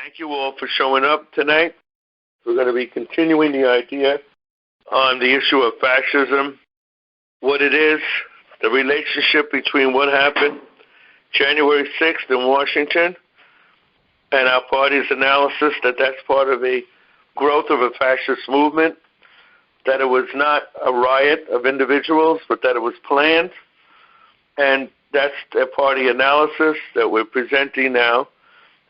Thank you all for showing up tonight. We're going to be continuing the idea on the issue of fascism, what it is, the relationship between what happened January 6th in Washington and our party's analysis that that's part of a growth of a fascist movement, that it was not a riot of individuals, but that it was planned. And that's the party analysis that we're presenting now.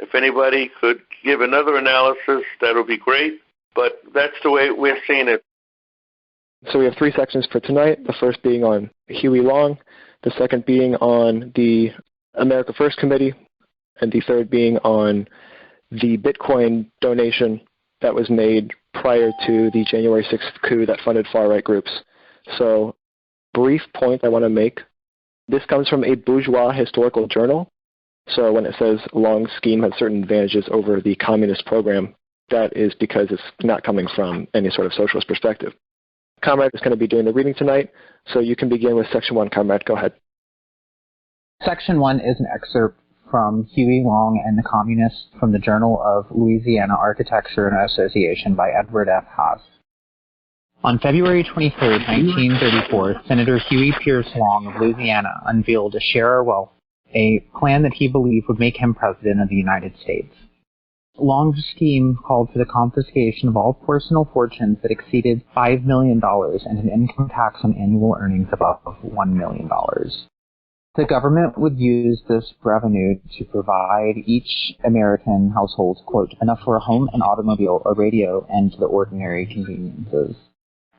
If anybody could give another analysis, that would be great. But that's the way we're seeing it. So we have three sections for tonight, the first being on Huey Long, the second being on the America First Committee, and the third being on the Bitcoin donation that was made prior to the January 6th coup that funded far-right groups. So, brief point I want to make. This comes from a bourgeois historical journal. So when it says Long's scheme has certain advantages over the communist program, that is because it's not coming from any sort of socialist perspective. Comrade is going to be doing the reading tonight, so you can begin with Section 1, Comrade. Go ahead. Section 1 is an excerpt from Huey Long and the Communists from the Journal of Louisiana Architecture and Association by Edward F. Haas. On February 23, 1934, Senator Huey Pierce Long of Louisiana unveiled a Share Our Wealth, a plan that he believed would make him President of the United States. Long's scheme called for the confiscation of all personal fortunes that exceeded $5 million and an income tax on annual earnings above $1 million. The government would use this revenue to provide each American household, quote, enough for a home, an automobile, a radio, and the ordinary conveniences.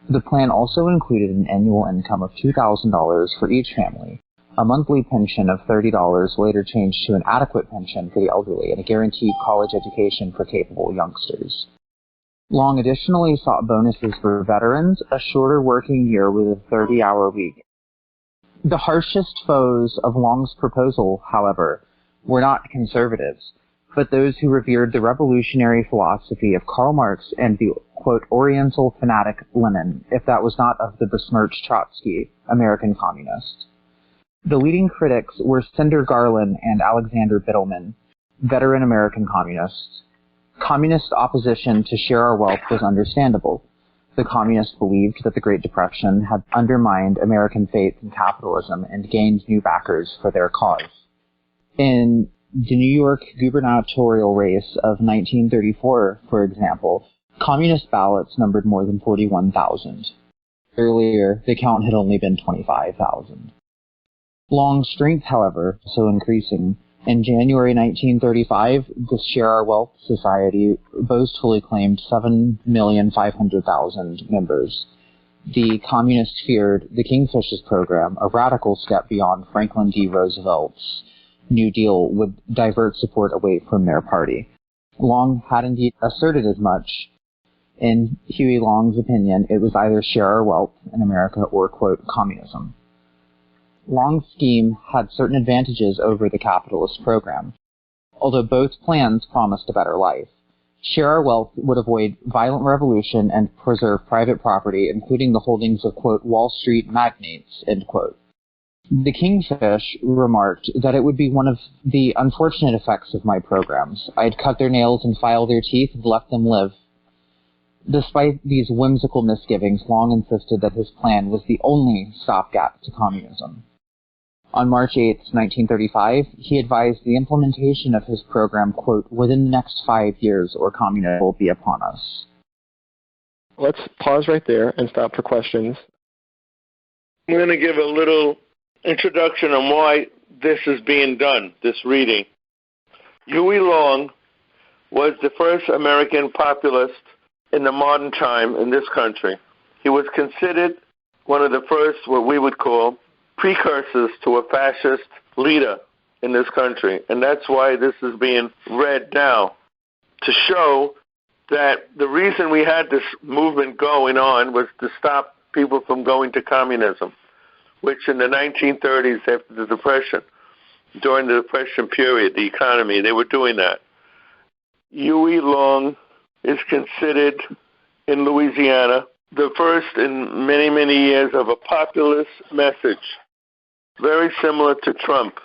The plan also included an annual income of $2,000 for each family, a monthly pension of $30 later changed to an adequate pension for the elderly, and a guaranteed college education for capable youngsters. Long additionally sought bonuses for veterans, a shorter working year with a 30-hour week. The harshest foes of Long's proposal, however, were not conservatives, but those who revered the revolutionary philosophy of Karl Marx and the, quote, Oriental fanatic Lenin, if that was not of the besmirched Trotsky, American communist. The leading critics were Cinder Garland and Alexander Biddleman, veteran American communists. Communist opposition to Share Our Wealth was understandable. The communists believed that the Great Depression had undermined American faith in capitalism and gained new backers for their cause. In the New York gubernatorial race of 1934, for example, communist ballots numbered more than 41,000. Earlier, the count had only been 25,000. Long's strength, however, so increasing. In January 1935, the Share Our Wealth Society boastfully claimed 7,500,000 members. The communists feared the Kingfishers program, a radical step beyond Franklin D. Roosevelt's New Deal, would divert support away from their party. Long had indeed asserted as much. In Huey Long's opinion, it was either Share Our Wealth in America or, quote, communism. Long's scheme had certain advantages over the capitalist program. Although both plans promised a better life, Share Our Wealth would avoid violent revolution and preserve private property, including the holdings of, quote, Wall Street magnates, end quote. The Kingfish remarked that it would be one of the unfortunate effects of my programs. I'd cut their nails and file their teeth and let them live. Despite these whimsical misgivings, Long insisted that his plan was the only stopgap to communism. On March 8, 1935, he advised the implementation of his program, quote, within the next 5 years or communism will be upon us. Let's pause right there and stop for questions. I'm going to give a little introduction on why this is being done, this reading. Huey Long was the first American populist in the modern time in this country. He was considered one of the first, what we would call, precursors to a fascist leader in this country. And that's why this is being read now, to show that the reason we had this movement going on was to stop people from going to communism, which in the 1930s, after the Depression, during the Depression period, the economy, they were doing that. Huey Long is considered in Louisiana the first in many, many years of a populist message, very similar to Trump.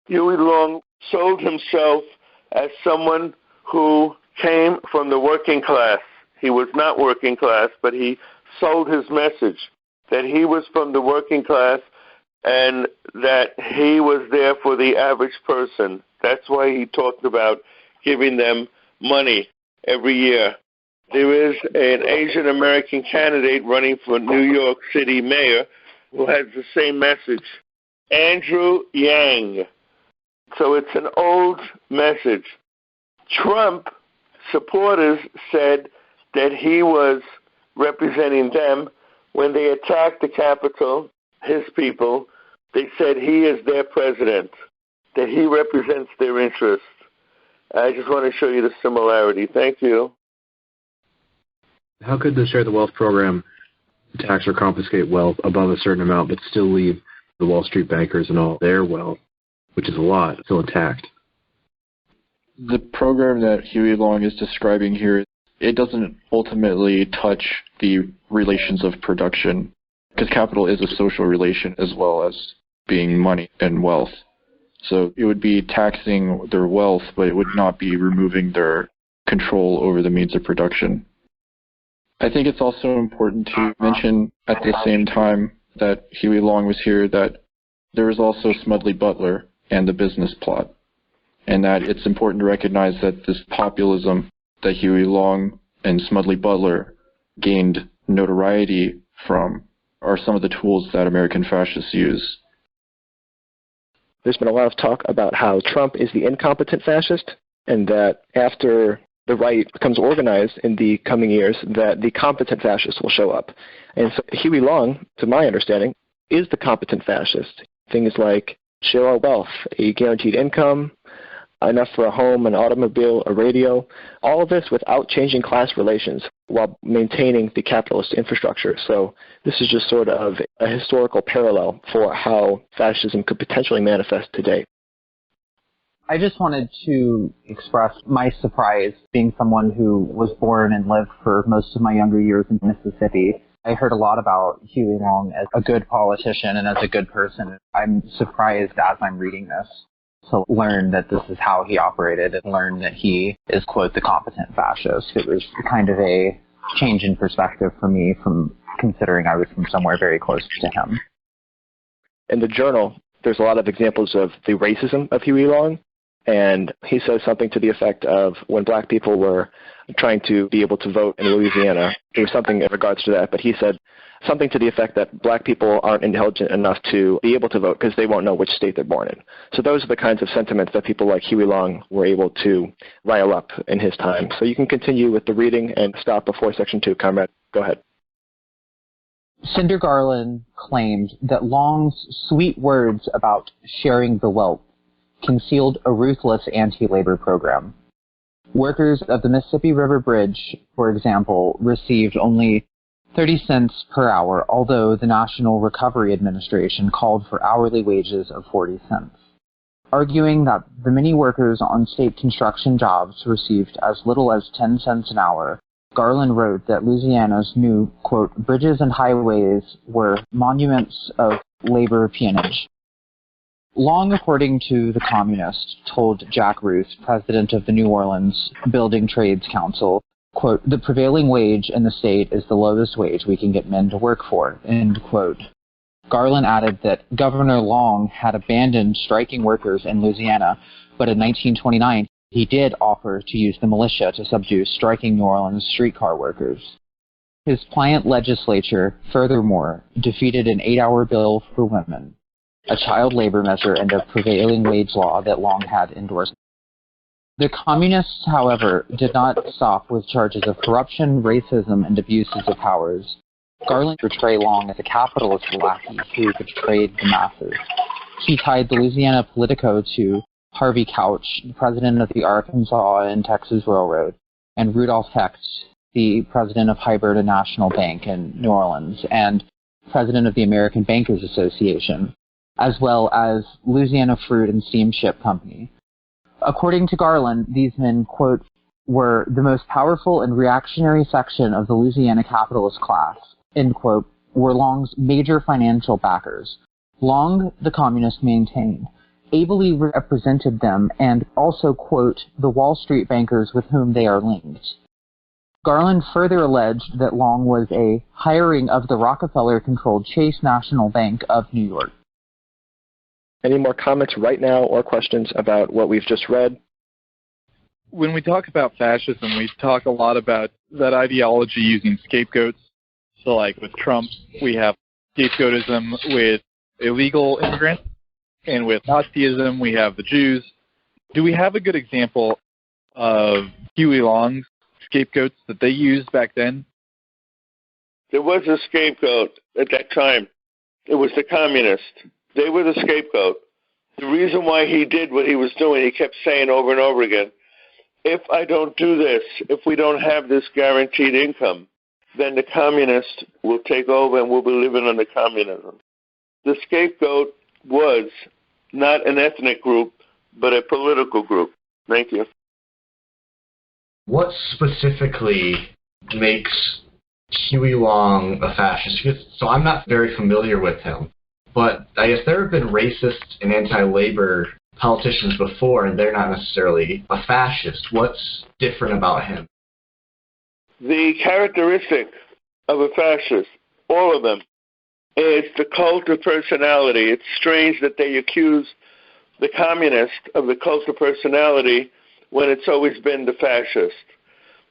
Huey Long sold himself as someone who came from the working class. He was not working class, but he sold his message that he was from the working class and that he was there for the average person. That's why he talked about giving them money every year. There is an Asian American candidate running for New York City mayor who has the same message, Andrew Yang. So it's an old message. Trump supporters said that he was representing them when they attacked the Capitol, his people. They said he is their president, that he represents their interests. I just want to show you the similarity. Thank you. How could the Share the Wealth program tax or confiscate wealth above a certain amount but still leave the Wall Street bankers and all their wealth, which is a lot, still intact? The program that Huey Long is describing here, it doesn't ultimately touch the relations of production, because capital is a social relation as well as being money and wealth. So it would be taxing their wealth, but it would not be removing their control over the means of production. I think it's also important to mention at the same time that Huey Long was here that there is also Smedley Butler and the business plot, and that it's important to recognize that this populism that Huey Long and Smedley Butler gained notoriety from are some of the tools that American fascists use. There's been a lot of talk about how Trump is the incompetent fascist, and that after the right becomes organized in the coming years, that the competent fascists will show up. And so Huey Long, to my understanding, is the competent fascist. Things like share our wealth, a guaranteed income, enough for a home, an automobile, a radio, all of this without changing class relations while maintaining the capitalist infrastructure. So this is just sort of a historical parallel for how fascism could potentially manifest today. I just wanted to express my surprise, being someone who was born and lived for most of my younger years in Mississippi. I heard a lot about Huey Long as a good politician and as a good person. I'm surprised as I'm reading this to learn that this is how he operated and learn that he is, quote, the competent fascist. It was kind of a change in perspective for me from considering I was from somewhere very close to him. In the journal, there's a lot of examples of the racism of Huey Long, and he says something to the effect of when black people were trying to be able to vote in Louisiana, there was something in regards to that, but he said something to the effect that black people aren't intelligent enough to be able to vote because they won't know which state they're born in. So those are the kinds of sentiments that people like Huey Long were able to rile up in his time. So you can continue with the reading and stop before Section 2, comrade. Go ahead. Cinder Garland claimed that Long's sweet words about sharing the wealth concealed a ruthless anti-labor program. Workers of the Mississippi River Bridge, for example, received only 30 cents per hour, although the National Recovery Administration called for hourly wages of 40 cents. Arguing that the many workers on state construction jobs received as little as 10 cents an hour, Garland wrote that Louisiana's new, quote, bridges and highways were monuments of labor peonage. Long, according to the Communist, told Jack Ruth, president of the New Orleans Building Trades Council, quote, the prevailing wage in the state is the lowest wage we can get men to work for, end quote. Garland added that Governor Long had abandoned striking workers in Louisiana, but in 1929 he did offer to use the militia to subdue striking New Orleans streetcar workers. His pliant legislature, furthermore, defeated an 8-hour bill for women, a child labor measure, and a prevailing wage law that Long had endorsed. The Communists, however, did not stop with charges of corruption, racism, and abuses of powers. Garland portrayed Long as a capitalist lackey who betrayed the masses. He tied the Louisiana Politico to Harvey Couch, the president of the Arkansas and Texas Railroad, and Rudolph Hecht, the president of Hibernia National Bank in New Orleans, and president of the American Bankers Association, as well as Louisiana Fruit and Steamship Company. According to Garland, these men, quote, were the most powerful and reactionary section of the Louisiana capitalist class, end quote, were Long's major financial backers. Long, the Communist, maintained, ably represented them and also, quote, the Wall Street bankers with whom they are linked. Garland further alleged that Long was a hiring of the Rockefeller-controlled Chase National Bank of New York. Any more comments right now or questions about what we've just read? When we talk about fascism, we talk a lot about that ideology using scapegoats. So like with Trump, we have scapegoatism with illegal immigrants, and with Nazism, we have the Jews. Do we have a good example of Huey Long's scapegoats that they used back then? There was a scapegoat at that time. It was the communists. They were the scapegoat. The reason why he did what he was doing, he kept saying over and over again, if I don't do this, if we don't have this guaranteed income, then the communists will take over and we'll be living under communism. The scapegoat was not an ethnic group, but a political group. Thank you. What specifically makes Huey Long a fascist? So I'm not very familiar with him, but I guess there have been racist and anti-labor politicians before, and they're not necessarily a fascist. What's different about him? The characteristic of a fascist, all of them, is the cult of personality. It's strange that they accuse the communist of the cult of personality when it's always been the fascist.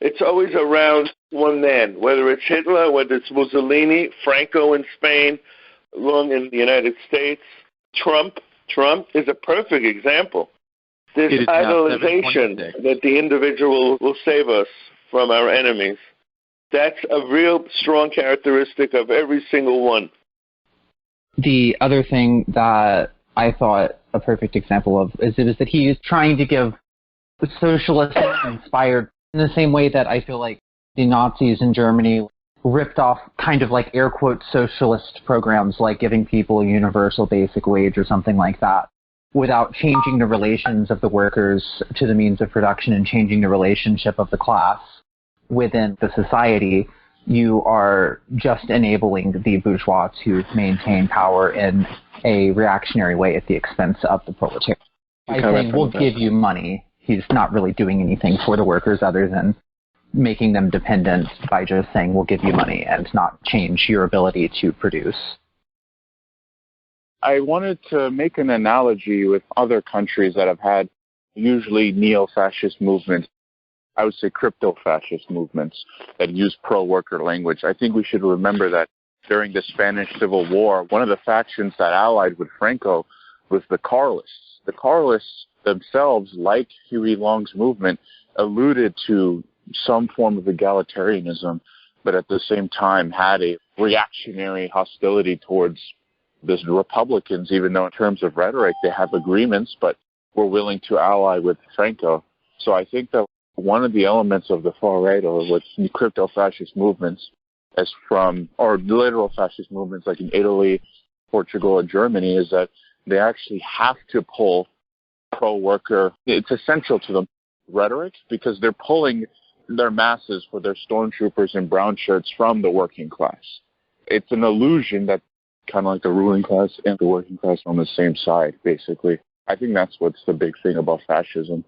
It's always around one man, whether it's Hitler, whether it's Mussolini, Franco in Spain, Long in the United States, Trump. Trump is a perfect example. This idolization that the individual will save us from our enemies. That's a real strong characteristic of every single one. The other thing that I thought a perfect example of is that he is trying to give socialism inspired in the same way that I feel like the Nazis in Germany ripped off kind of like air quote socialist programs like giving people a universal basic wage or something like that without changing the relations of the workers to the means of production and changing the relationship of the class within the society. You are just enabling the bourgeois to maintain power in a reactionary way at the expense of the proletariat. By saying, we'll give you money, he's not really doing anything for the workers other than making them dependent by just saying, we'll give you money and not change your ability to produce. I wanted to make an analogy with other countries that have had usually neo-fascist movements. I would say crypto-fascist movements that use pro-worker language. I think we should remember that during the Spanish Civil War, one of the factions that allied with Franco was the Carlists. The Carlists themselves, like Huey Long's movement, alluded to some form of egalitarianism, but at the same time had a reactionary hostility towards the Republicans, even though in terms of rhetoric they have agreements, but were willing to ally with Franco. So I think that one of the elements of the far right or what's crypto-fascist movements as from, or literal fascist movements like in Italy, Portugal, and Germany is that they actually have to pull pro-worker. It's essential to the rhetoric because they're pulling their masses for their stormtroopers in brown shirts from the working class. It's an illusion that kind of like the ruling class and the working class are on the same side, basically. I think that's what's the big thing about fascism.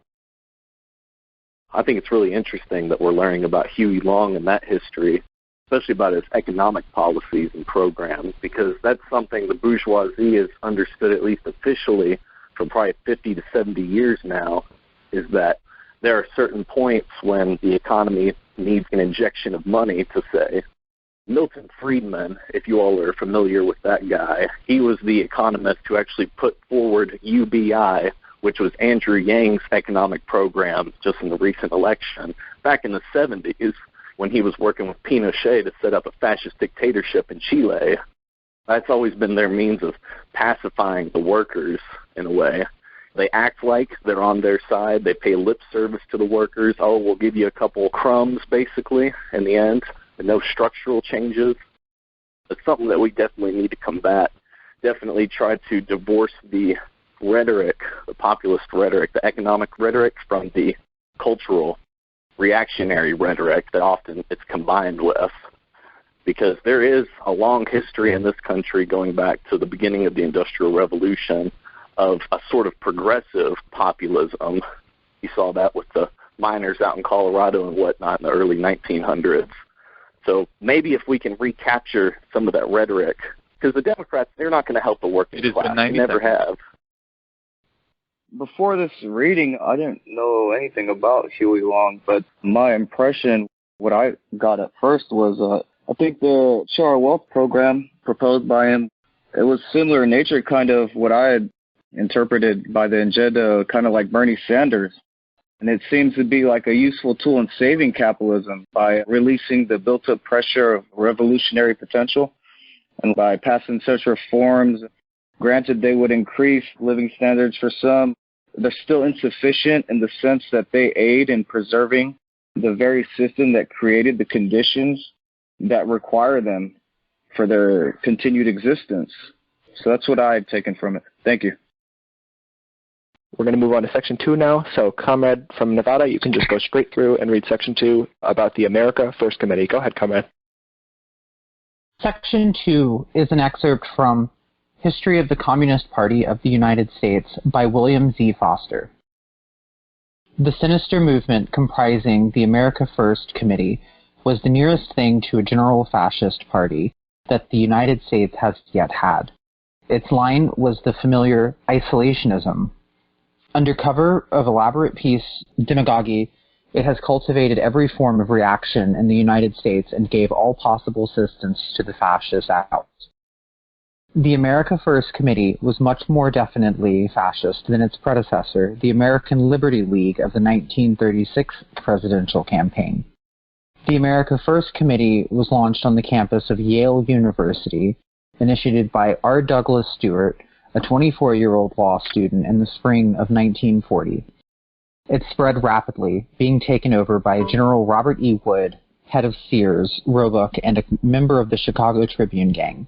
I think it's really interesting that we're learning about Huey Long and that history, especially about his economic policies and programs, because that's something the bourgeoisie has understood, at least officially, for probably 50 to 70 years now, is that there are certain points when the economy needs an injection of money to say. Milton Friedman, if you all are familiar with that guy, he was the economist who actually put forward UBI, which was Andrew Yang's economic program just in the recent election, back in the 70s when he was working with Pinochet to set up a fascist dictatorship in Chile. That's always been their means of pacifying the workers in a way. They act like they're on their side. They pay lip service to the workers. Oh, we'll give you a couple crumbs, basically, in the end, and no structural changes. It's something that we definitely need to combat. Definitely try to divorce the rhetoric, the populist rhetoric, the economic rhetoric from the cultural reactionary rhetoric that often it's combined with. Because there is a long history in this country going back to the beginning of the Industrial Revolution of a sort of progressive populism. You saw that with the miners out in Colorado and whatnot in the early 1900s. So maybe if we can recapture some of that rhetoric, because the Democrats, they're not going to help the working class. They never have. Before this reading, I didn't know anything about Huey Long, but my impression, what I got at first was, I think the Share Our Wealth program proposed by him, it was similar in nature, kind of what I had interpreted by the agenda, kind of like Bernie Sanders. And it seems to be like a useful tool in saving capitalism by releasing the built-up pressure of revolutionary potential and by passing such reforms. Granted, they would increase living standards for some. They're still insufficient in the sense that they aid in preserving the very system that created the conditions that require them for their continued existence. So that's what I had taken from it. Thank you. We're going to move on to Section 2 now. So, Comrade from Nevada, you can just go straight through and read Section 2 about the America First Committee. Go ahead, Comrade. Section 2 is an excerpt from History of the Communist Party of the United States by William Z. Foster. The sinister movement comprising the America First Committee was the nearest thing to a general fascist party that the United States has yet had. Its line was the familiar isolationism. Under cover of elaborate peace demagoguery, it has cultivated every form of reaction in the United States and gave all possible assistance to the fascist out. The America First Committee was much more definitely fascist than its predecessor, the American Liberty League of the 1936 presidential campaign. The America First Committee was launched on the campus of Yale University, initiated by R. Douglas Stewart, a 24-year-old law student, in the spring of 1940. It spread rapidly, being taken over by General Robert E. Wood, head of Sears, Roebuck, and a member of the Chicago Tribune gang.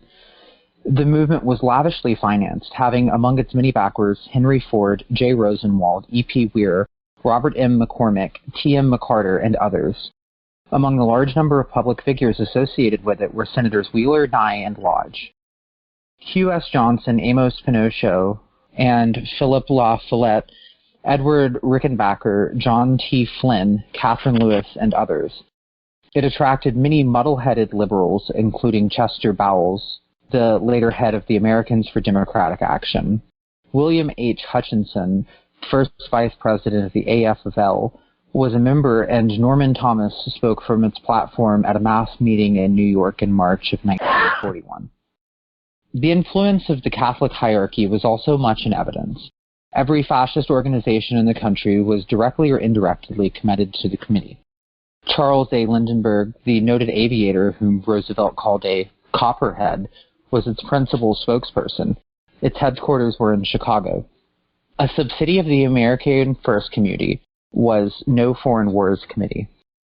The movement was lavishly financed, having among its many backers Henry Ford, J. Rosenwald, E.P. Weir, Robert M. McCormick, T.M. McCarter, and others. Among the large number of public figures associated with it were Senators Wheeler, Nye, and Lodge. Hugh S. Johnson, Amos Pinochet, and Philip La Follette, Edward Rickenbacker, John T. Flynn, Catherine Lewis, and others. It attracted many muddle-headed liberals, including Chester Bowles, the later head of the Americans for Democratic Action, William H. Hutchinson, first vice president of the AFL, was a member, and Norman Thomas spoke from its platform at a mass meeting in New York in March of 1941. The influence of the Catholic hierarchy was also much in evidence. Every fascist organization in the country was directly or indirectly committed to the committee. Charles A. Lindbergh, the noted aviator whom Roosevelt called a copperhead, was its principal spokesperson. Its headquarters were in Chicago. A subsidiary of the American First Committee was No Foreign Wars Committee.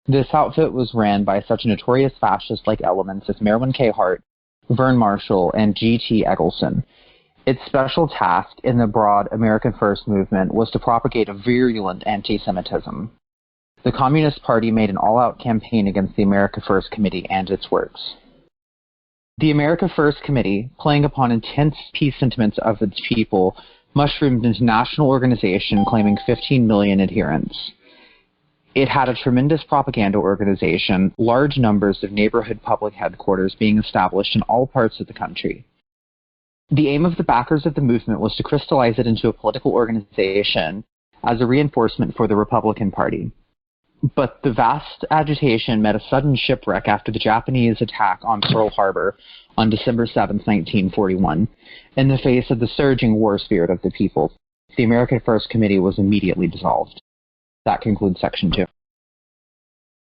This outfit was ran by such notorious fascist-like elements as Merwin K. Hart, Vern Marshall, and G.T. Eggleston. Its special task in the broad American First movement was to propagate a virulent anti-Semitism. The Communist Party made an all-out campaign against the America First Committee and its works. The America First Committee, playing upon intense peace sentiments of its people, mushroomed into a national organization claiming 15 million adherents. It had a tremendous propaganda organization, large numbers of neighborhood public headquarters being established in all parts of the country. The aim of the backers of the movement was to crystallize it into a political organization as a reinforcement for the Republican Party. But the vast agitation met a sudden shipwreck after the Japanese attack on Pearl Harbor on December 7, 1941. In the face of the surging war spirit of the people, the American First Committee was immediately dissolved. That concludes Section 2.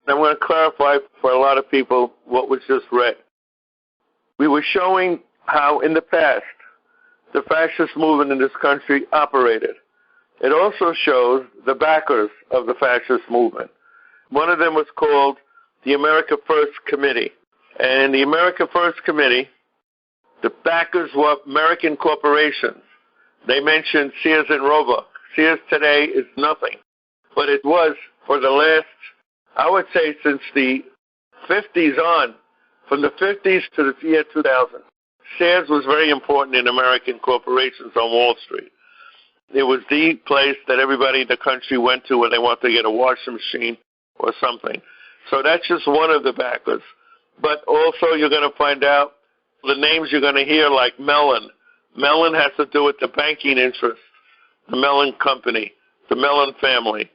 I'm going to clarify for a lot of people what was just read. We were showing how in the past the fascist movement in this country operated. It also shows the backers of the fascist movement. One of them was called the America First Committee. And in the America First Committee, the backers were American corporations. They mentioned Sears and Roebuck. Sears today is nothing. But it was for the last, I would say, since the 50s on, from the 50s to the year 2000. Sears was very important in American corporations on Wall Street. It was the place that everybody in the country went to when they wanted to get a washing machine or something. So that's just one of the backers. But also you're going to find out the names you're going to hear, like Mellon. Mellon has to do with the banking interest, the Mellon Company, the Mellon family.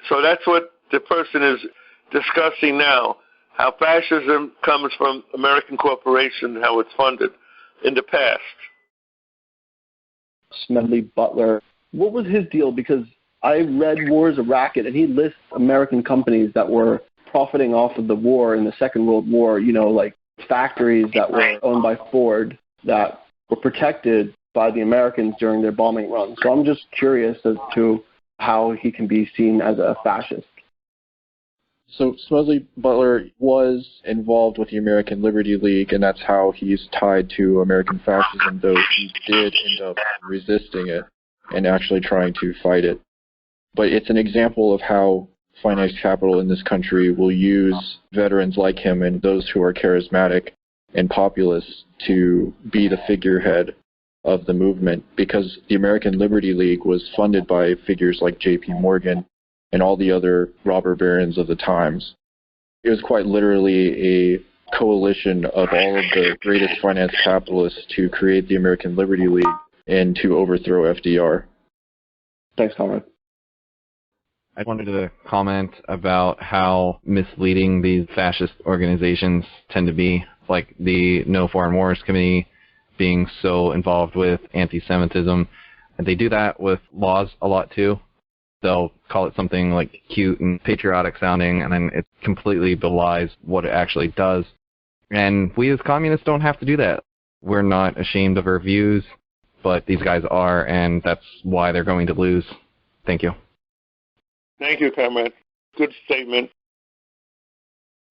So that's what the person is discussing now, how fascism comes from American corporations, how it's funded in the past. Smedley Butler, what was his deal? Because I read War is a Racket, and he lists American companies that were profiting off of the war in the Second World War, you know, like factories that were owned by Ford that were protected by the Americans during their bombing run. So I'm just curious as to how he can be seen as a fascist. So Smedley Butler was involved with the American Liberty League, and that's how he's tied to American fascism, though he did end up resisting it and actually trying to fight it. But it's an example of how finance capital in this country will use veterans like him and those who are charismatic and populist to be the figurehead of the movement, because the American Liberty League was funded by figures like J.P. Morgan and all the other robber barons of the times. It was quite literally a coalition of all of the greatest finance capitalists to create the American Liberty League and to overthrow FDR. Thanks, Conrad. I wanted to comment about how misleading these fascist organizations tend to be, like the No Foreign Wars Committee being so involved with anti-Semitism. And they do that with laws a lot too. They'll call it something like cute and patriotic sounding, and then it completely belies what it actually does. And we as communists don't have to do that. We're not ashamed of our views, but these guys are, and that's why they're going to lose. Thank you. Thank you, comrade. Good statement.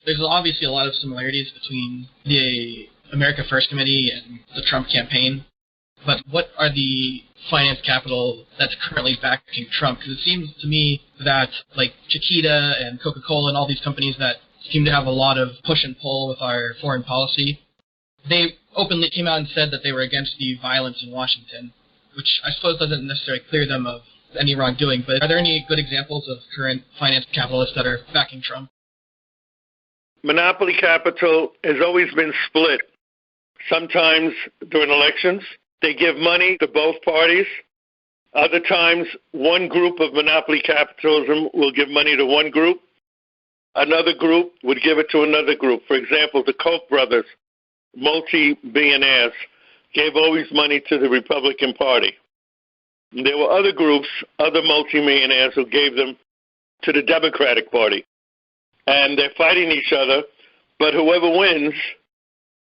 There's obviously a lot of similarities between the America First Committee and the Trump campaign. But what are the finance capital that's currently backing Trump? Because it seems to me that, like, Chiquita and Coca-Cola and all these companies that seem to have a lot of push and pull with our foreign policy, they openly came out and said that they were against the violence in Washington, which I suppose doesn't necessarily clear them of any wrongdoing. But are there any good examples of current finance capitalists that are backing Trump? Monopoly capital has always been split. Sometimes during elections, they give money to both parties. Other times, one group of monopoly capitalism will give money to one group. Another group would give it to another group. For example, the Koch brothers, multi-billionaires, gave always money to the Republican Party. And there were other groups, other multi-millionaires, who gave them to the Democratic Party. And they're fighting each other, but whoever wins,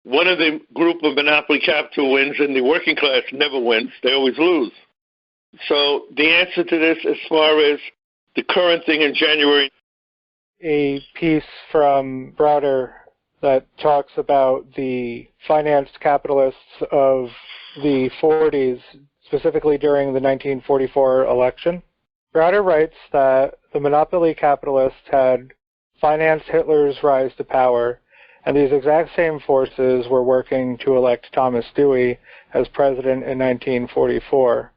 one of the group of monopoly capital wins, and the working class never wins. They always lose. So the answer to this, as far as the current thing in January, a piece from Browder that talks about the finance capitalists of the 40s, specifically during the 1944 election. Browder writes that the monopoly capitalists had financed Hitler's rise to power, and these exact same forces were working to elect Thomas Dewey as president in 1944.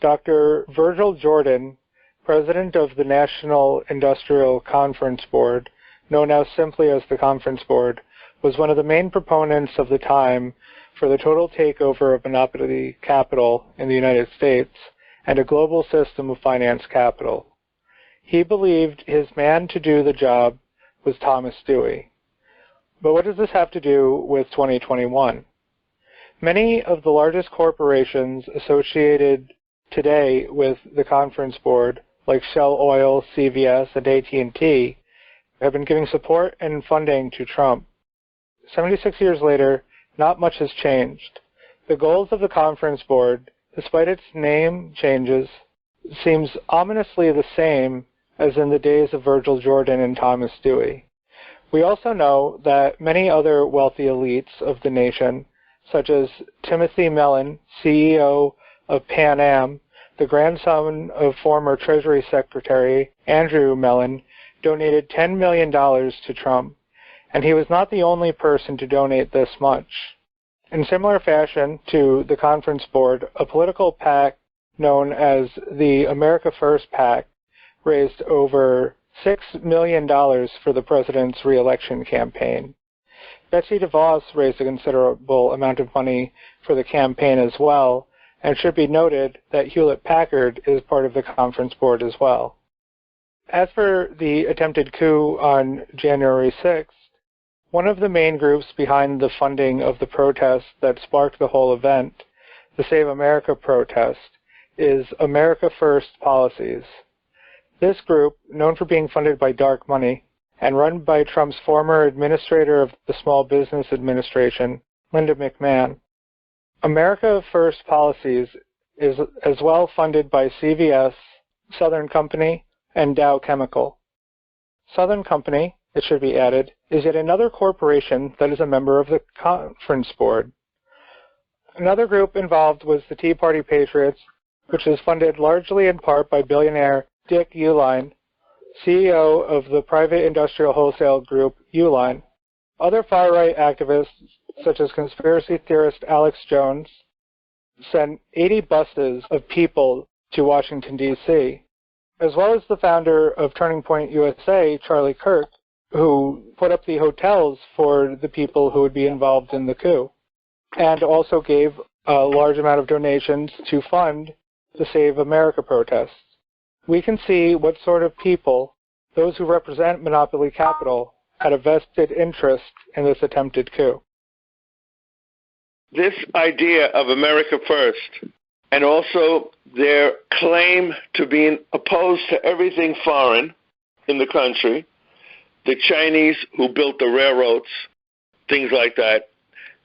Dr. Virgil Jordan, president of the National Industrial Conference Board, known now simply as the Conference Board, was one of the main proponents of the time for the total takeover of monopoly capital in the United States and a global system of finance capital. He believed his man to do the job was Thomas Dewey. But what does this have to do with 2021? Many of the largest corporations associated today with the Conference Board, like Shell Oil, CVS, and AT&T, have been giving support and funding to Trump. 76 years later, not much has changed. The goals of the Conference Board, despite its name changes, seems ominously the same as in the days of Virgil Jordan and Thomas Dewey. We also know that many other wealthy elites of the nation, such as Timothy Mellon, CEO of Pan Am, the grandson of former Treasury Secretary Andrew Mellon, donated $10 million to Trump, and he was not the only person to donate this much. In similar fashion to the Conference Board, a political PAC known as the America First PAC, raised over $6 million for the president's re-election campaign. Betsy DeVos raised a considerable amount of money for the campaign as well, and should be noted that Hewlett-Packard is part of the conference board as well. As for the attempted coup on January 6th, one of the main groups behind the funding of the protest that sparked the whole event, the Save America protest, is America First Policies. This group, known for being funded by dark money and run by Trump's former administrator of the Small Business Administration, Linda McMahon, America First Policies is as well funded by CVS, Southern Company, and Dow Chemical. Southern Company, it should be added, is yet another corporation that is a member of the conference board. Another group involved was the Tea Party Patriots, which is funded largely in part by billionaire Dick Uihlein, CEO of the private industrial wholesale group Uihlein. Other far-right activists, such as conspiracy theorist Alex Jones, sent 80 buses of people to Washington, D.C., as well as the founder of Turning Point USA, Charlie Kirk, who put up the hotels for the people who would be involved in the coup, and also gave a large amount of donations to fund the Save America protests. We can see what sort of people, those who represent monopoly capital, had a vested interest in this attempted coup. This idea of America First, and also their claim to being opposed to everything foreign in the country, the Chinese who built the railroads, things like that.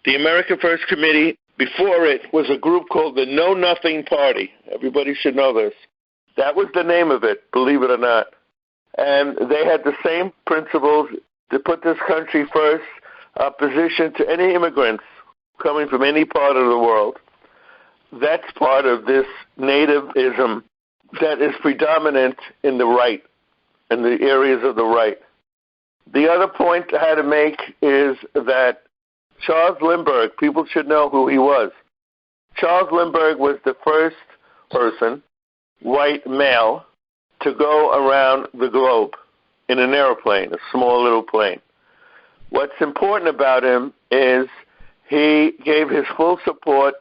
The America First Committee, before it, was a group called the Know Nothing Party. Everybody should know this. That was the name of it, believe it or not. And they had the same principles to put this country first, opposition to any immigrants coming from any part of the world. That's part of this nativism that is predominant in the right, in the areas of the right. The other point I had to make is that Charles Lindbergh, people should know who he was. Charles Lindbergh was the first person, white male, to go around the globe in an airplane, a small little plane. What's important about him is he gave his full support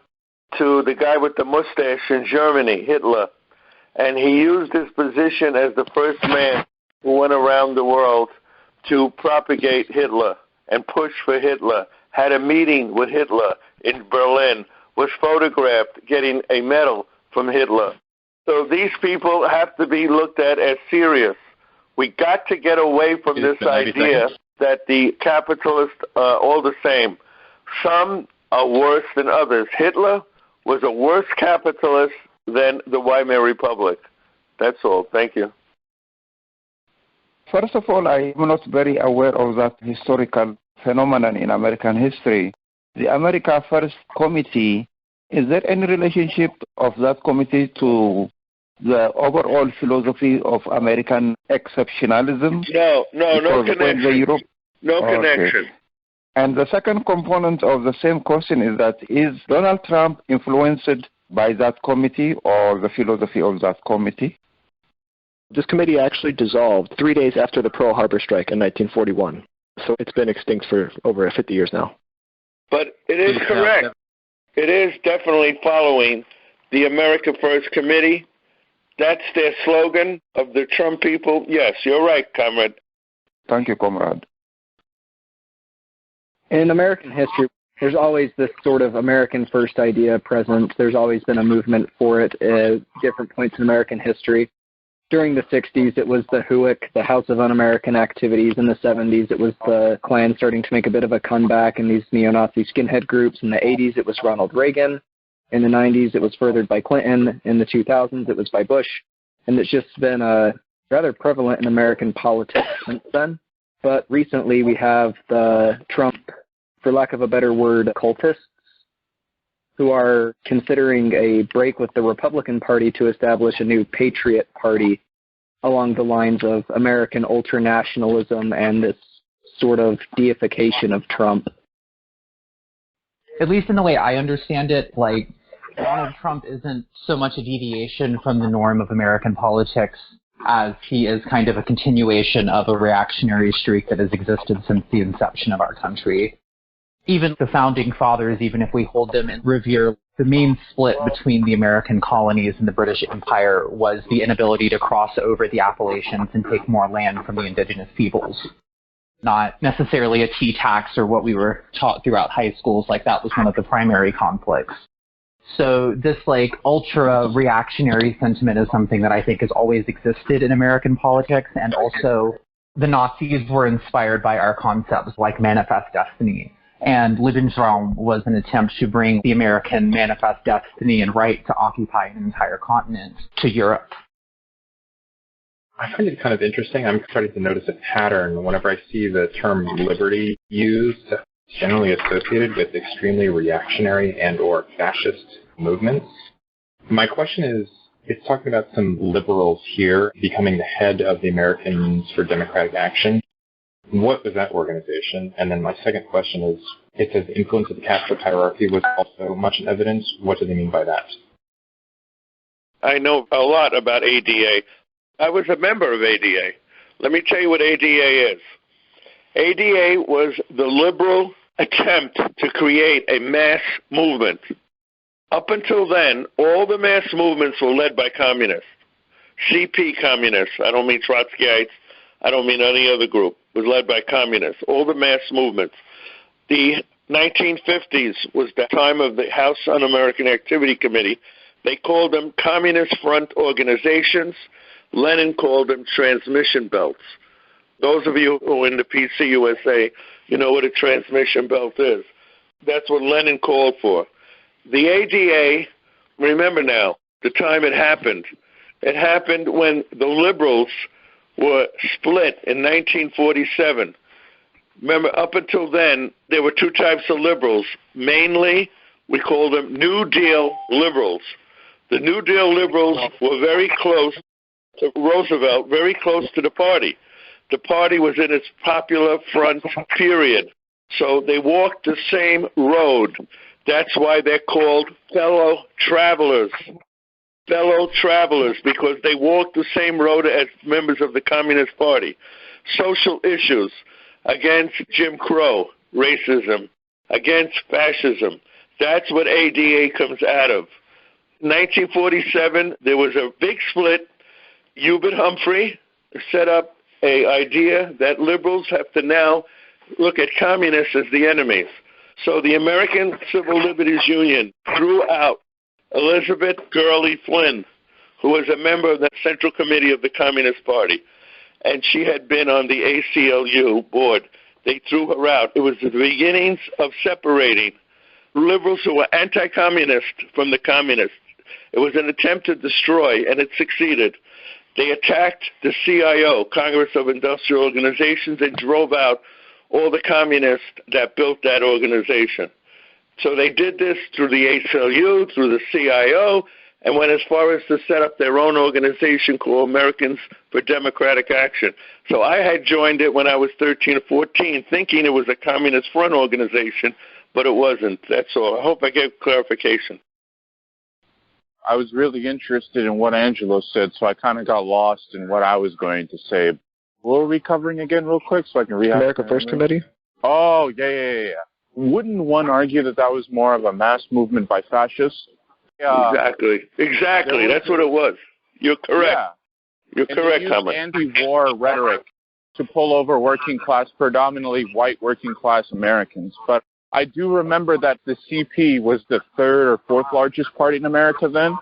to the guy with the mustache in Germany, Hitler, and he used his position as the first man who went around the world to propagate Hitler and push for Hitler, had a meeting with Hitler in Berlin, was photographed getting a medal from Hitler. So these people have to be looked at as serious. We got to get away from this idea that the capitalists are all the same. Some are worse than others. Hitler was a worse capitalist than the Weimar Republic. That's all. Thank you. First of all, I am not very aware of that historical phenomenon in American history. The America First Committee, is there any relationship of that committee to the overall philosophy of American exceptionalism? No connection. No connection. And the second component of the same question is that, is Donald Trump influenced by that committee or the philosophy of that committee? This committee actually dissolved 3 days after the Pearl Harbor strike in 1941. So it's been extinct for over 50 years now. But it is correct. It is definitely following the America First Committee. That's their slogan of the Trump people. Yes, you're right, comrade. Thank you, comrade. In American history, there's always this sort of American First idea present. There's always been a movement for it at different points in American history. During the 60s, it was the HUIC, the House of Un-American Activities. In the 70s, it was the Klan starting to make a bit of a comeback in these neo-Nazi skinhead groups. In the 80s, it was Ronald Reagan. In the 90s, it was furthered by Clinton. In the 2000s, it was by Bush. And it's just been rather prevalent in American politics since then. But recently, we have the Trump, for lack of a better word, cultists, who are considering a break with the Republican Party to establish a new Patriot Party along the lines of American ultranationalism and this sort of deification of Trump. At least in the way I understand it, like, Donald Trump isn't so much a deviation from the norm of American politics as he is kind of a continuation of a reactionary streak that has existed since the inception of our country. Even the founding fathers, even if we hold them in revere, the main split between the American colonies and the British Empire was the inability to cross over the Appalachians and take more land from the indigenous peoples. Not necessarily a tea tax or what we were taught throughout high schools, like that was one of the primary conflicts. So this ultra reactionary sentiment is something that I think has always existed in American politics, and also the Nazis were inspired by our concepts like manifest destiny. And Lebensraum was an attempt to bring the American manifest destiny and right to occupy an entire continent to Europe. I find it kind of interesting. I'm starting to notice a pattern whenever I see the term liberty used, generally associated with extremely reactionary and or fascist movements. My question is, it's talking about some liberals here becoming the head of the Americans for Democratic Action. What was that organization? And then my second question is, it says the influence of the caste hierarchy was also much in evidence. What do they mean by that? I know a lot about A.D.A. I was a member of A.D.A. Let me tell you what A.D.A. is. A.D.A. was the liberal attempt to create a mass movement. Up until then, all the mass movements were led by communists. CP communists. I don't mean Trotskyites. I don't mean any other group. It was led by communists. All the mass movements. The 1950s was the time of the House Un-American Activity Committee. They called them Communist Front Organizations. Lenin called them transmission belts. Those of you who are in the PCUSA, you know what a transmission belt is. That's what Lenin called for. The A.D.A., remember now, the time it happened when the liberals were split in 1947. Remember, up until then, there were two types of liberals. Mainly, we call them New Deal liberals. The New Deal liberals were very close to Roosevelt, very close to the party. The party was in its popular front period. So they walked the same road. That's why they're called fellow travelers. Fellow travelers, because they walked the same road as members of the Communist Party. Social issues against Jim Crow, racism, against fascism. That's what A.D.A. comes out of. 1947, there was a big split. Hubert Humphrey set up an idea that liberals have to now look at communists as the enemies. So the American Civil Liberties Union threw out Elizabeth Gurley Flynn, who was a member of the Central Committee of the Communist Party, and she had been on the ACLU board. They threw her out. It was the beginnings of separating liberals who were anti-communist from the communists. It was an attempt to destroy, and it succeeded. They attacked the CIO, Congress of Industrial Organizations, and drove out all the communists that built that organization. So they did this through the ACLU, through the CIO, and went as far as to set up their own organization called Americans for Democratic Action. So I had joined it when I was 13 or 14, thinking it was a Communist Front organization, but it wasn't. That's all. I hope I gave clarification. I was really interested in what Angelo said, so I kind of got lost in what I was going to say. What were we covering again real quick so I can read America First Committee? Oh, yeah. Wouldn't one argue that that was more of a mass movement by fascists? Exactly. That's what it was. You're correct. Yeah. You're correct, Thomas. Anti-war rhetoric to pull over working class, predominantly white working class Americans. But I do remember that the CP was the third or fourth largest party in America then.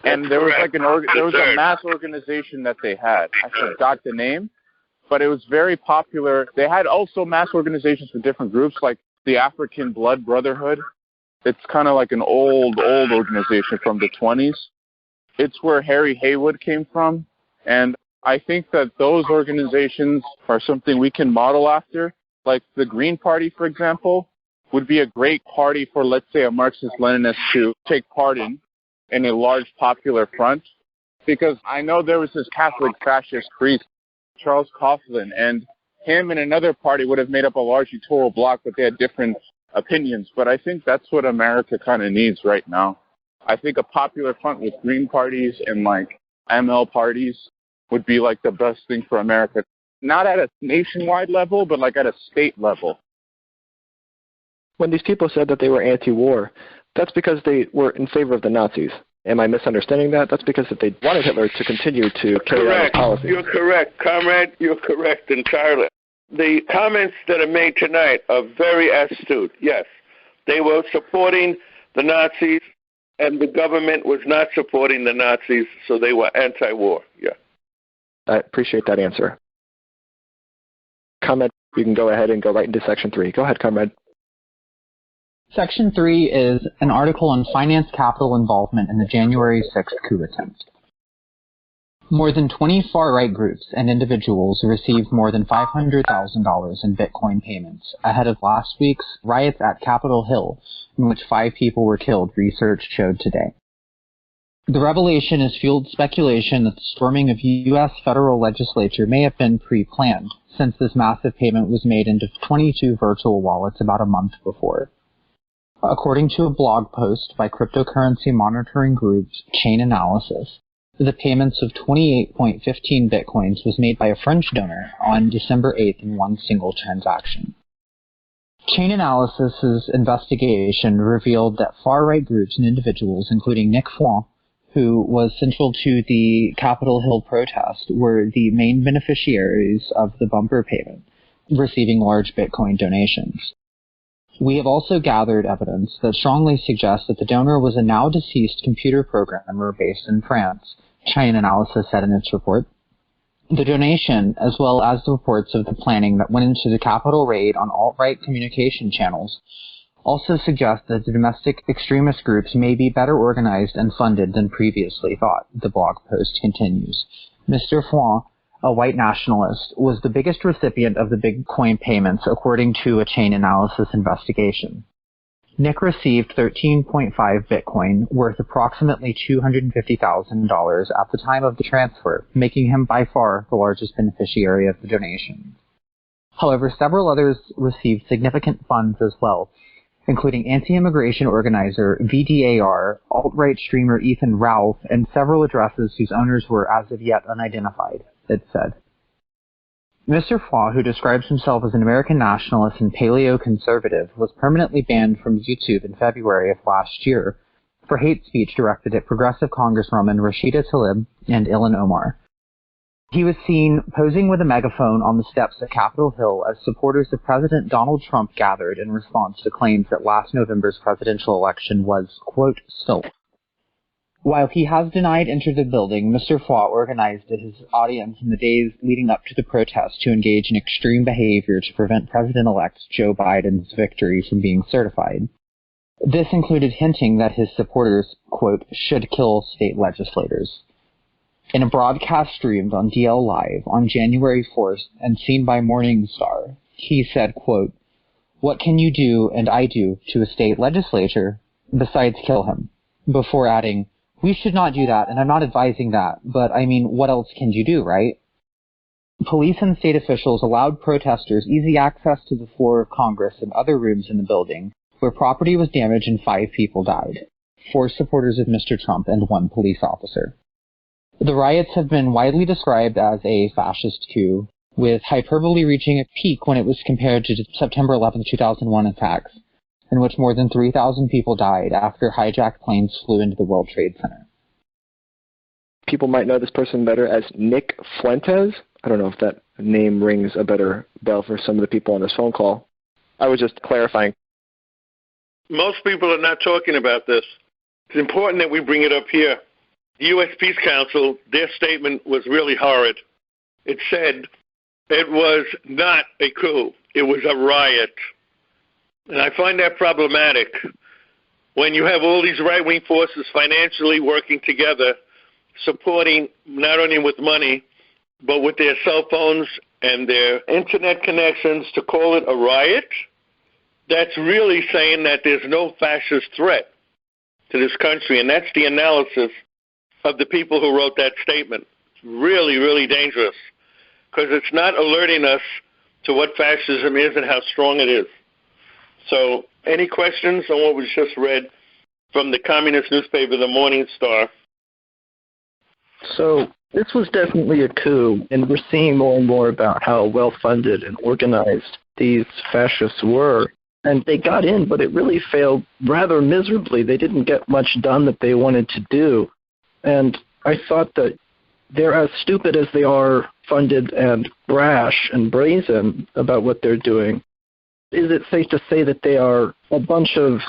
And there was a mass organization that they had. I forgot the name, but it was very popular. They had also mass organizations for different groups, like the African Blood Brotherhood. It's kind of like an old organization from the 20s. It's where Harry Haywood came from. And I think that those organizations are something we can model after. Like the Green Party, for example, would be a great party for, let's say, a Marxist-Leninist to take part in a large popular front. Because I know there was this Catholic fascist priest, Charles Coughlin, and him and another party would have made up a large electoral bloc, but they had different opinions. But I think that's what America kind of needs right now. I think a popular front with green parties and like ML parties would be like the best thing for America. Not at a nationwide level, but like at a state level. When these people said that they were anti-war, that's because they were in favor of the Nazis. Am I misunderstanding that? That's because they wanted Hitler to continue to carry out his policy. You're correct, comrade. You're correct entirely. The comments that are made tonight are very astute. Yes, they were supporting the Nazis, and the government was not supporting the Nazis, so they were anti-war. Yeah. I appreciate that answer. Comrade, you can go ahead and go right into Section 3. Go ahead, Comrade. Section 3 is an article on finance capital involvement in the January 6th coup attempt. More than 20 far-right groups and individuals received more than $500,000 in Bitcoin payments ahead of last week's riots at Capitol Hill, in which 5 people were killed, research showed today. The revelation has fueled speculation that the storming of U.S. federal legislature may have been pre-planned, since this massive payment was made into 22 virtual wallets about a month before. According to a blog post by cryptocurrency monitoring group Chainalysis, the payments of 28.15 bitcoins was made by a French donor on December 8th in one single transaction. Chainalysis' investigation revealed that far-right groups and individuals, including Nick Faux, who was central to the Capitol Hill protest, were the main beneficiaries of the bumper payment, receiving large Bitcoin donations. We have also gathered evidence that strongly suggests that the donor was a now-deceased computer programmer based in France, Chainalysis said in its report. The donation, as well as the reports of the planning that went into the Capitol raid on alt-right communication channels, also suggest that the domestic extremist groups may be better organized and funded than previously thought, the blog post continues. Mr. Faux, a white nationalist, was the biggest recipient of the Bitcoin payments, according to a Chainalysis investigation. Nick received 13.5 Bitcoin, worth approximately $250,000 at the time of the transfer, making him by far the largest beneficiary of the donation. However, several others received significant funds as well, including anti-immigration organizer VDAR, alt-right streamer Ethan Ralph, and several addresses whose owners were as of yet unidentified, it said. Mr. Faux, who describes himself as an American nationalist and paleo-conservative, was permanently banned from YouTube in February of last year for hate speech directed at progressive Congresswoman Rashida Tlaib and Ilhan Omar. He was seen posing with a megaphone on the steps at Capitol Hill as supporters of President Donald Trump gathered in response to claims that last November's presidential election was, quote, stolen. While he has denied entry to the building, Mr. Faux organized his audience in the days leading up to the protest to engage in extreme behavior to prevent President-elect Joe Biden's victory from being certified. This included hinting that his supporters, quote, should kill state legislators. In a broadcast streamed on DL Live on January 4th and seen by Morningstar, he said, quote, "What can you do and I do to a state legislature besides kill him?" Before adding, "We should not do that, and I'm not advising that, but I mean, what else can you do, right?" Police and state officials allowed protesters easy access to the floor of Congress and other rooms in the building, where property was damaged and 5 people died, 4 supporters of Mr. Trump and 1 police officer. The riots have been widely described as a fascist coup, with hyperbole reaching a peak when it was compared to September 11, 2001 attacks, in which more than 3,000 people died after hijacked planes flew into the World Trade Center. People might know this person better as Nick Fuentes. I don't know if that name rings a better bell for some of the people on this phone call. I was just clarifying. Most people are not talking about this. It's important that we bring it up here. The U.S. Peace Council, their statement was really horrid. It said it was not a coup. It was a riot. And I find that problematic when you have all these right-wing forces financially working together, supporting not only with money, but with their cell phones and their internet connections to call it a riot. That's really saying that there's no fascist threat to this country, and that's the analysis of the people who wrote that statement. It's really, really dangerous because it's not alerting us to what fascism is and how strong it is. So any questions on what was just read? from the communist newspaper, The Morning Star. So this was definitely a coup, and we're seeing more and more about how well-funded and organized these fascists were. And they got in, but it really failed rather miserably. They didn't get much done that they wanted to do. And I thought that they're as stupid as they are funded and brash and brazen about what they're doing. Is it safe to say that they are a bunch of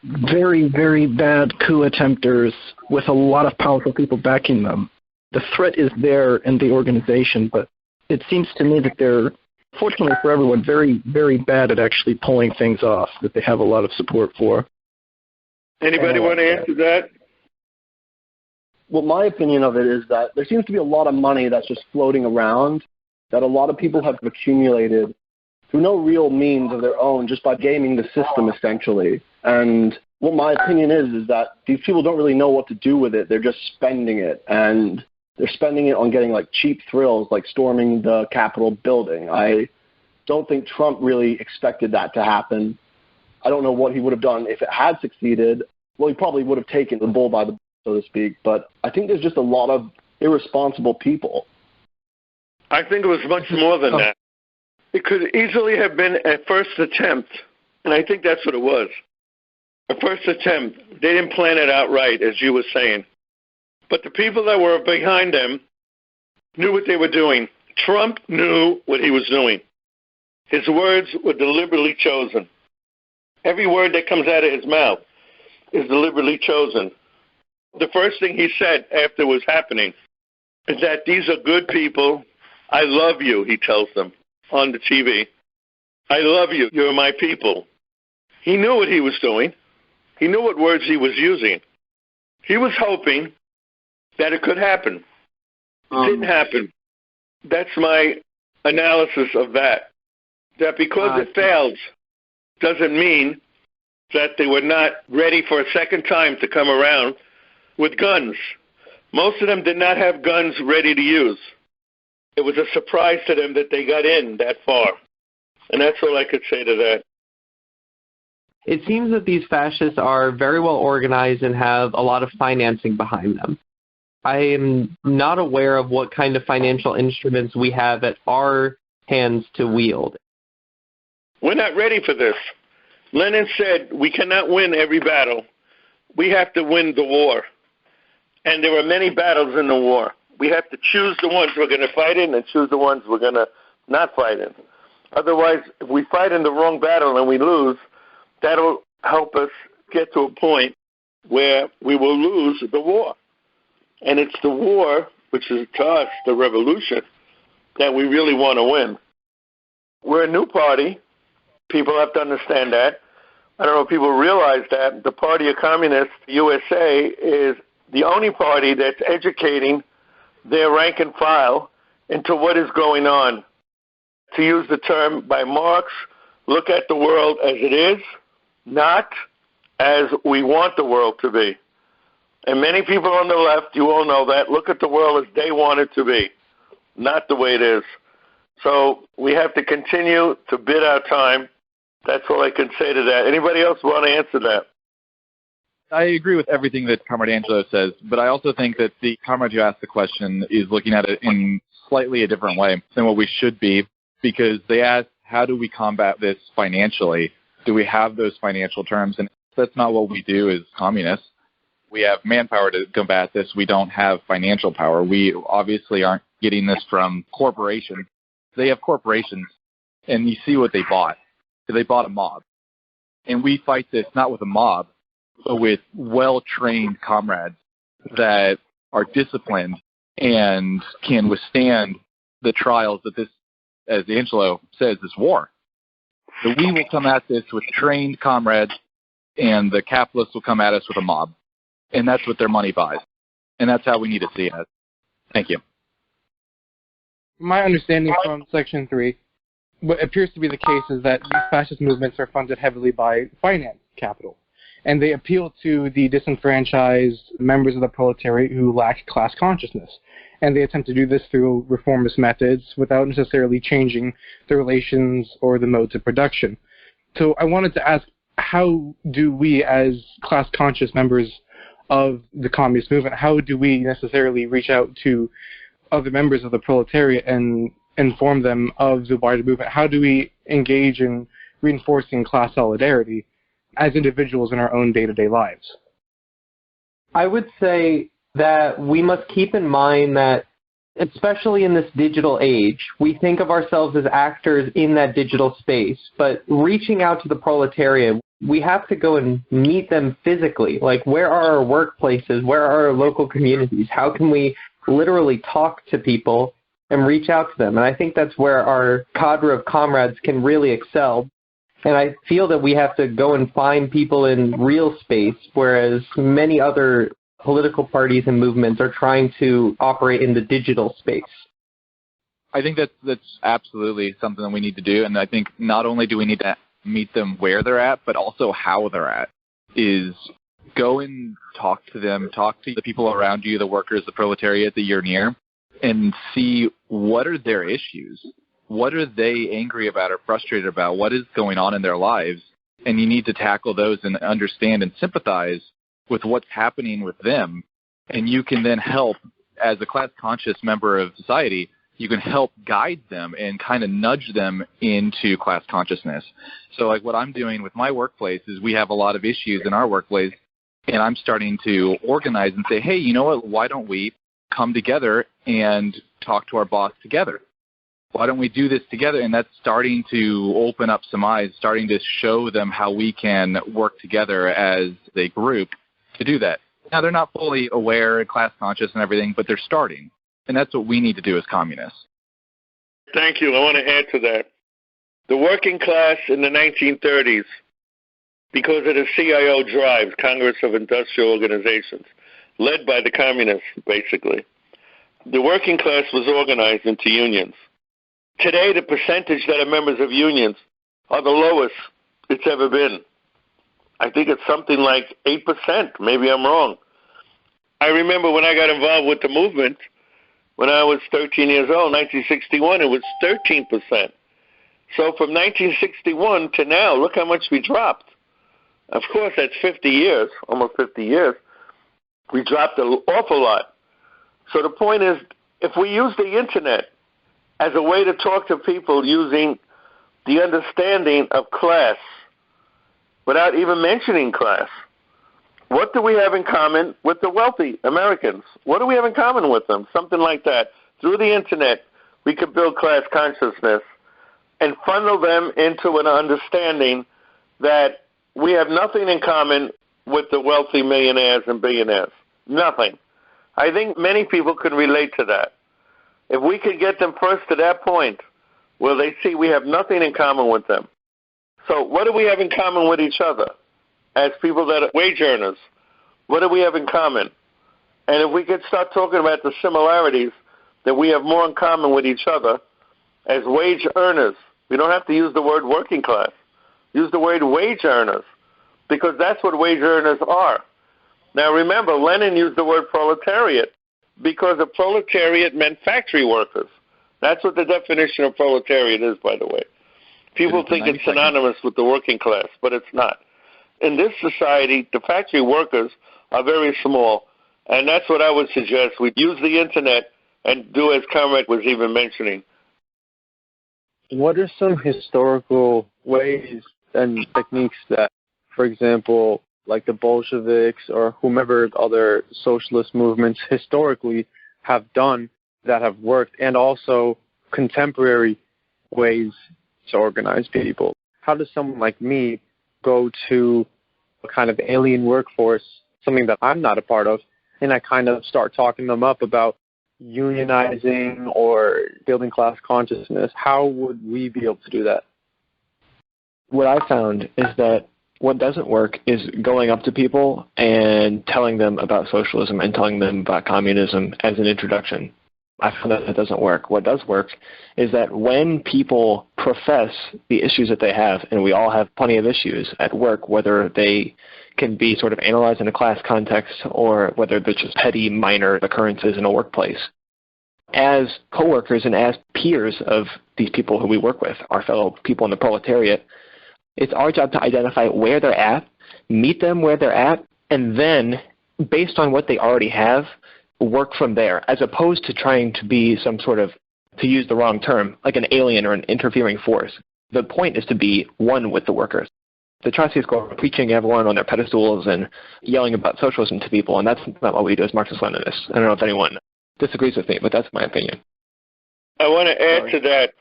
very, very bad coup attempters with a lot of powerful people backing them? The threat is there in the organization, but it seems to me that they're, fortunately for everyone, very, very bad at actually pulling things off that they have a lot of support for. Anybody want to answer that? Well, my opinion of it is that there seems to be a lot of money that's just floating around that a lot of people have accumulated through no real means of their own, just by gaming the system, essentially. And what my opinion is that these people don't really know what to do with it. They're just spending it, and they're spending it on getting like cheap thrills, like storming the Capitol building. I don't think Trump really expected that to happen. I don't know what he would have done if it had succeeded. Well, he probably would have taken the bull by the, so to speak. But I think there's just a lot of irresponsible people. I think it was much more than that. It could easily have been a first attempt, and I think that's what it was. A first attempt. They didn't plan it out right, as you were saying. But the people that were behind them knew what they were doing. Trump knew what he was doing. His words were deliberately chosen. Every word that comes out of his mouth is deliberately chosen. The first thing he said after it was happening is that these are good people. I love you, he tells them on the TV. I love you. You're my people. He knew what he was doing. He knew what words he was using. He was hoping that it could happen. It didn't happen. That's my analysis of that. That because it failed doesn't mean that they were not ready for a second time to come around with guns. Most of them did not have guns ready to use. It was a surprise to them that they got in that far. And that's all I could say to that. It seems that these fascists are very well organized and have a lot of financing behind them. I am not aware of what kind of financial instruments we have at our hands to wield. We're not ready for this. Lenin said we cannot win every battle. We have to win the war. And there were many battles in the war. We have to choose the ones we're going to fight in and choose the ones we're going to not fight in. Otherwise, if we fight in the wrong battle and we lose, that'll help us get to a point where we will lose the war. And it's the war, which is to us the revolution, that we really want to win. We're a new party. People have to understand that. I don't know if people realize that. The Party of Communists USA is the only party that's educating their rank and file into what is going on. To use the term by Marx, look at the world as it is, not as we want the world to be. And many people on the left, you all know that, look at the world as they want it to be, not the way it is. So we have to continue to bid our time. That's all I can say to that. Anybody else want to answer that? I agree with everything that Comrade Angelo says, but I also think that the comrade who asked the question is looking at it in slightly a different way than what we should be, because they asked, how do we combat this financially? Do we have those financial terms? And that's not what we do as communists. We have manpower to combat this. We don't have financial power. We obviously aren't getting this from corporations. They have corporations, and you see what they bought. They bought a mob. And we fight this not with a mob, but with well-trained comrades that are disciplined and can withstand the trials that this, as Angelo says, is war. So we will come at this with trained comrades, and the capitalists will come at us with a mob. And that's what their money buys. And that's how we need to see it. Thank you. My understanding from Section 3, what appears to be the case is that these fascist movements are funded heavily by finance capital. And they appeal to the disenfranchised members of the proletariat who lack class consciousness. And they attempt to do this through reformist methods without necessarily changing the relations or the modes of production. So I wanted to ask how do we, as class-conscious members of the communist movement, how do we necessarily reach out to other members of the proletariat and inform them of the wider movement? How do we engage in reinforcing class solidarity as individuals in our own day-to-day lives? I would say that we must keep in mind that, especially in this digital age, we think of ourselves as actors in that digital space, but reaching out to the proletariat, we have to go and meet them physically. Like, where are our workplaces? Where are our local communities? How can we literally talk to people and reach out to them? And I think that's where our cadre of comrades can really excel. And I feel that we have to go and find people in real space, whereas many other political parties and movements are trying to operate in the digital space. I think that's absolutely something that we need to do. And I think not only do we need to meet them where they're at, but also how they're at, is go and talk to them, talk to the people around you, the workers, the proletariat that you're near, and see what are their issues. What are they angry about or frustrated about? What is going on in their lives? And you need to tackle those and understand and sympathize with what's happening with them. And you can then help, as a class-conscious member of society, you can help guide them and kind of nudge them into class consciousness. So like what I'm doing with my workplace is we have a lot of issues in our workplace, and I'm starting to organize and say, hey, you know what, why don't we come together and talk to our boss together? Why don't we do this together? And that's starting to open up some eyes, starting to show them how we can work together as a group to do that. Now, they're not fully aware and class conscious and everything, but they're starting. And that's what we need to do as communists. Thank you. I want to add to that. The working class in the 1930s, because of the CIO drive, Congress of Industrial Organizations, led by the communists, basically, the working class was organized into unions. Today, the percentage that are members of unions are the lowest it's ever been. I think it's something like 8%. Maybe I'm wrong. I remember when I got involved with the movement, when I was 13 years old, 1961, it was 13%. So from 1961 to now, look how much we dropped. Of course, that's 50 years, almost 50 years. We dropped an awful lot. So the point is, if we use the Internet as a way to talk to people using the understanding of class without even mentioning class, what do we have in common with the wealthy Americans? What do we have in common with them? Something like that. Through the Internet, we could build class consciousness and funnel them into an understanding that we have nothing in common with the wealthy millionaires and billionaires. Nothing. I think many people can relate to that. If we could get them first to that point where they see we have nothing in common with them. So what do we have in common with each other as people that are wage earners? What do we have in common? And if we could start talking about the similarities that we have more in common with each other as wage earners, we don't have to use the word working class. Use the word wage earners, because that's what wage earners are. Now remember, Lenin used the word proletariat because the proletariat meant factory workers. That's what the definition of proletariat is, by the way. People think it's synonymous with the working class, but it's not. In this society, the factory workers are very small, and that's what I would suggest. We use the Internet and do as Comrade was even mentioning. What are some historical ways and techniques that, for example, like the Bolsheviks or whomever other socialist movements historically have done that have worked, and also contemporary ways to organize people? How does someone like me go to a kind of alien workforce, something that I'm not a part of, and I kind of start talking them up about unionizing or building class consciousness? How would we be able to do that? What I found is that what doesn't work is going up to people and telling them about socialism and telling them about communism as an introduction. I found that it doesn't work. What does work is that when people profess the issues that they have, and we all have plenty of issues at work, whether they can be sort of analyzed in a class context or whether they're just petty, minor occurrences in a workplace, as coworkers and as peers of these people who we work with, our fellow people in the proletariat, It's our job to identify where they're at, meet them where they're at, and then, based on what they already have, work from there, as opposed to trying to be some sort of, to use the wrong term, like an alien or an interfering force. The point is to be one with the workers. The Trotskyists go around preaching everyone on their pedestals and yelling about socialism to people, and that's not what we do as Marxist-Leninists. I don't know if anyone disagrees with me, but that's my opinion. I want to add to that.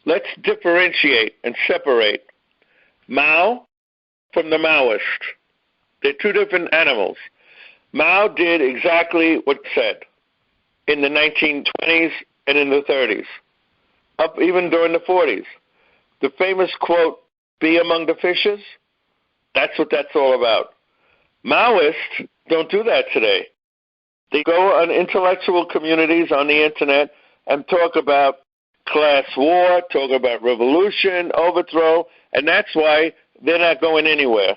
Let's differentiate and separate Mao from the Maoist. They're two different animals. Mao did exactly what he said in the 1920s and in the 30s, up even during the 40s. The famous quote, "Be among the fishes," that's what that's all about. Maoists don't do that today. They go on intellectual communities on the internet and talk about class war, talk about revolution, overthrow, and that's why they're not going anywhere.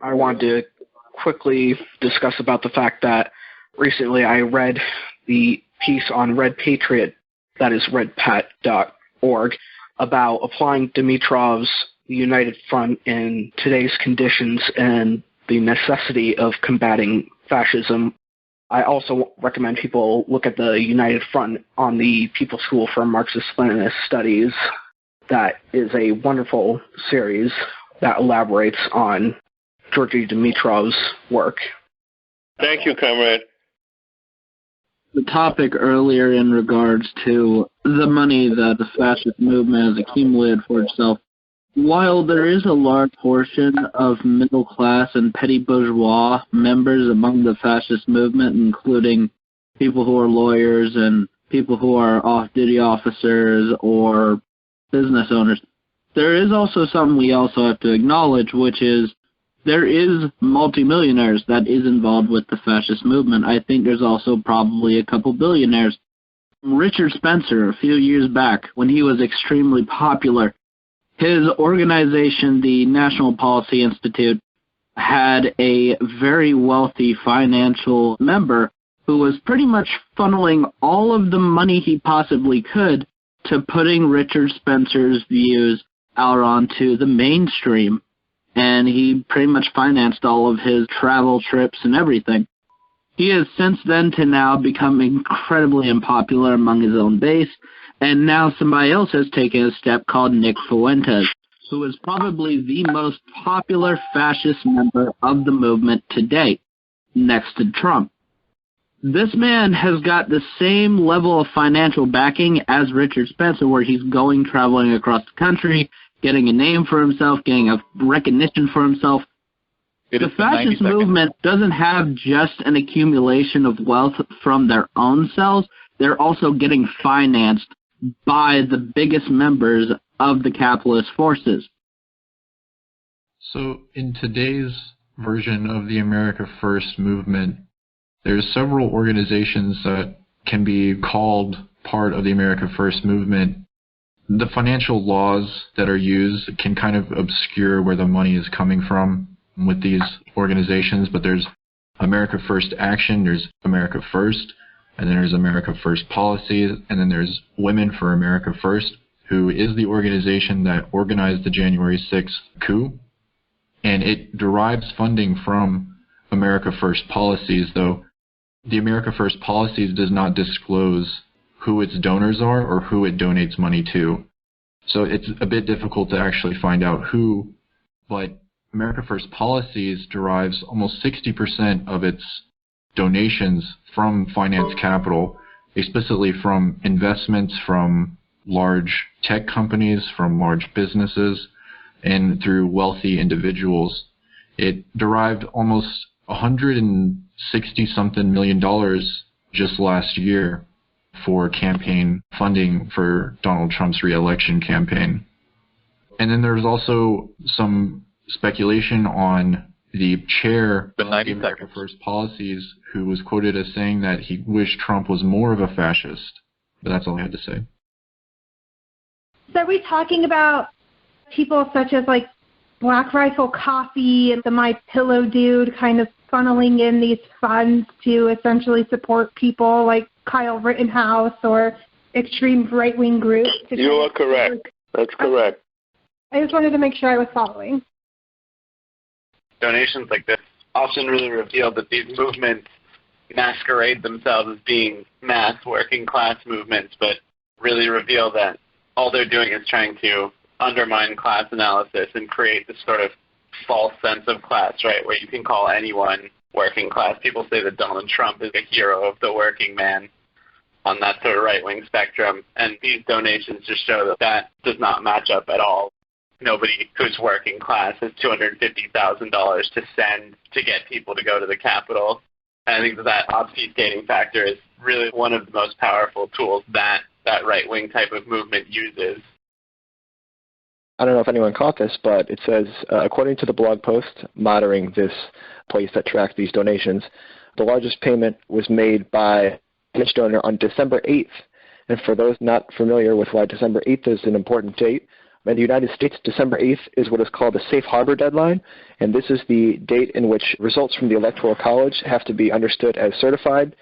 I wanted to quickly discuss about the fact that recently I read the piece on Red Patriot, that is redpat.org, about applying Dimitrov's United Front in today's conditions and the necessity of combating fascism. I also recommend people look at the United Front on the People's School for Marxist-Leninist Studies. That is a wonderful series that elaborates on Georgy Dimitrov's work. Thank you, comrade. The topic earlier in regards to the money that the fascist movement has accumulated for itself, while there is a large portion of middle class and petty bourgeois members among the fascist movement, including people who are lawyers and people who are off-duty officers or business owners, there is also something we also have to acknowledge, which is there is multimillionaires that is involved with the fascist movement. I think there's also probably a couple billionaires. Richard Spencer, a few years back, when he was extremely popular, his organization, the National Policy Institute, had a very wealthy financial member who was pretty much funneling all of the money he possibly could to putting Richard Spencer's views out onto the mainstream. And he pretty much financed all of his travel trips and everything. He has since then to now become incredibly unpopular among his own base, and now somebody else has taken a step called Nick Fuentes, who is probably the most popular fascist member of the movement to date, next to Trump. This man has got the same level of financial backing as Richard Spencer, where he's going, traveling across the country, getting a name for himself, getting a recognition for himself. The fascist movement doesn't have just an accumulation of wealth from their own selves. They're also getting financed by the biggest members of the capitalist forces. So in today's version of the America First movement, there's several organizations that can be called part of the America First movement. The financial laws that are used can kind of obscure where the money is coming from with these organizations, but there's America First Action, there's America First, and then there's America First Policies, and then there's Women for America First, who is the organization that organized the January 6th coup, and it derives funding from America First Policies, though the America First Policies does not disclose who its donors are or who it donates money to. So it's a bit difficult to actually find out who, but America First Policies derives almost 60% of its donations from finance capital, explicitly from investments from large tech companies, from large businesses, and through wealthy individuals. It derived almost $160-something million just last year for campaign funding for Donald Trump's re-election campaign. And then there's also some speculation on the chair of the America First Policies, who was quoted as saying that he wished Trump was more of a fascist. But that's all I had to say. So are we talking about people such as like Black Rifle Coffee and the My Pillow dude kind of funneling in these funds to essentially support people like Kyle Rittenhouse or extreme right-wing groups? You are correct. That's correct. I just wanted to make sure I was following. Donations like this often really reveal that these movements masquerade themselves as being mass working class movements, but really reveal that all they're doing is trying to undermine class analysis and create this sort of false sense of class, right, where you can call anyone working class. People say that Donald Trump is a hero of the working man on that sort of right-wing spectrum, and these donations just show that that does not match up at all. Nobody who's working class has $250,000 to send to get people to go to the Capitol. And I think that obfuscating factor is really one of the most powerful tools that right-wing type of movement uses. I don't know if anyone caught this, but it says, according to the blog post monitoring this place that tracks these donations, the largest payment was made by each donor on December 8th. And for those not familiar with why December 8th is an important date, in the United States, December 8th is what is called the safe harbor deadline, and this is the date in which results from the Electoral College have to be understood as certified,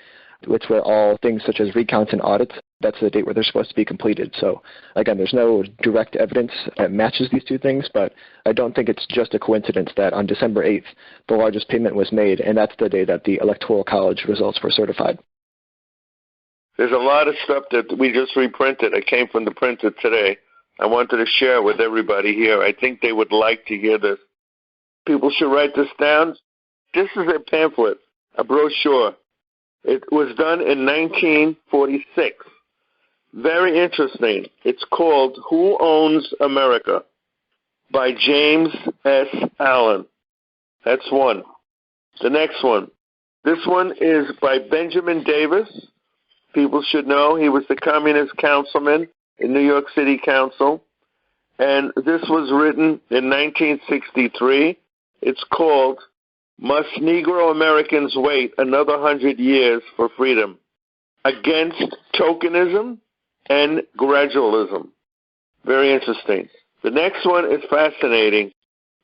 which were all things such as recounts and audits. That's the date where they're supposed to be completed. So, again, there's no direct evidence that matches these two things, but I don't think it's just a coincidence that on December 8th, the largest payment was made, and that's the day that the Electoral College results were certified. There's a lot of stuff that we just reprinted. It came from the printer today. I wanted to share with everybody here. I think they would like to hear this. People should write this down. This is a pamphlet, a brochure. It was done in 1946. Very interesting. It's called Who Owns America by James S. Allen. That's one. The next one. This one is by Benjamin Davis. People should know he was the communist councilman in New York City Council. And this was written in 1963. It's called Must Negro Americans Wait Another 100 Years for Freedom? Against Tokenism and Gradualism. Very interesting. The next one is fascinating.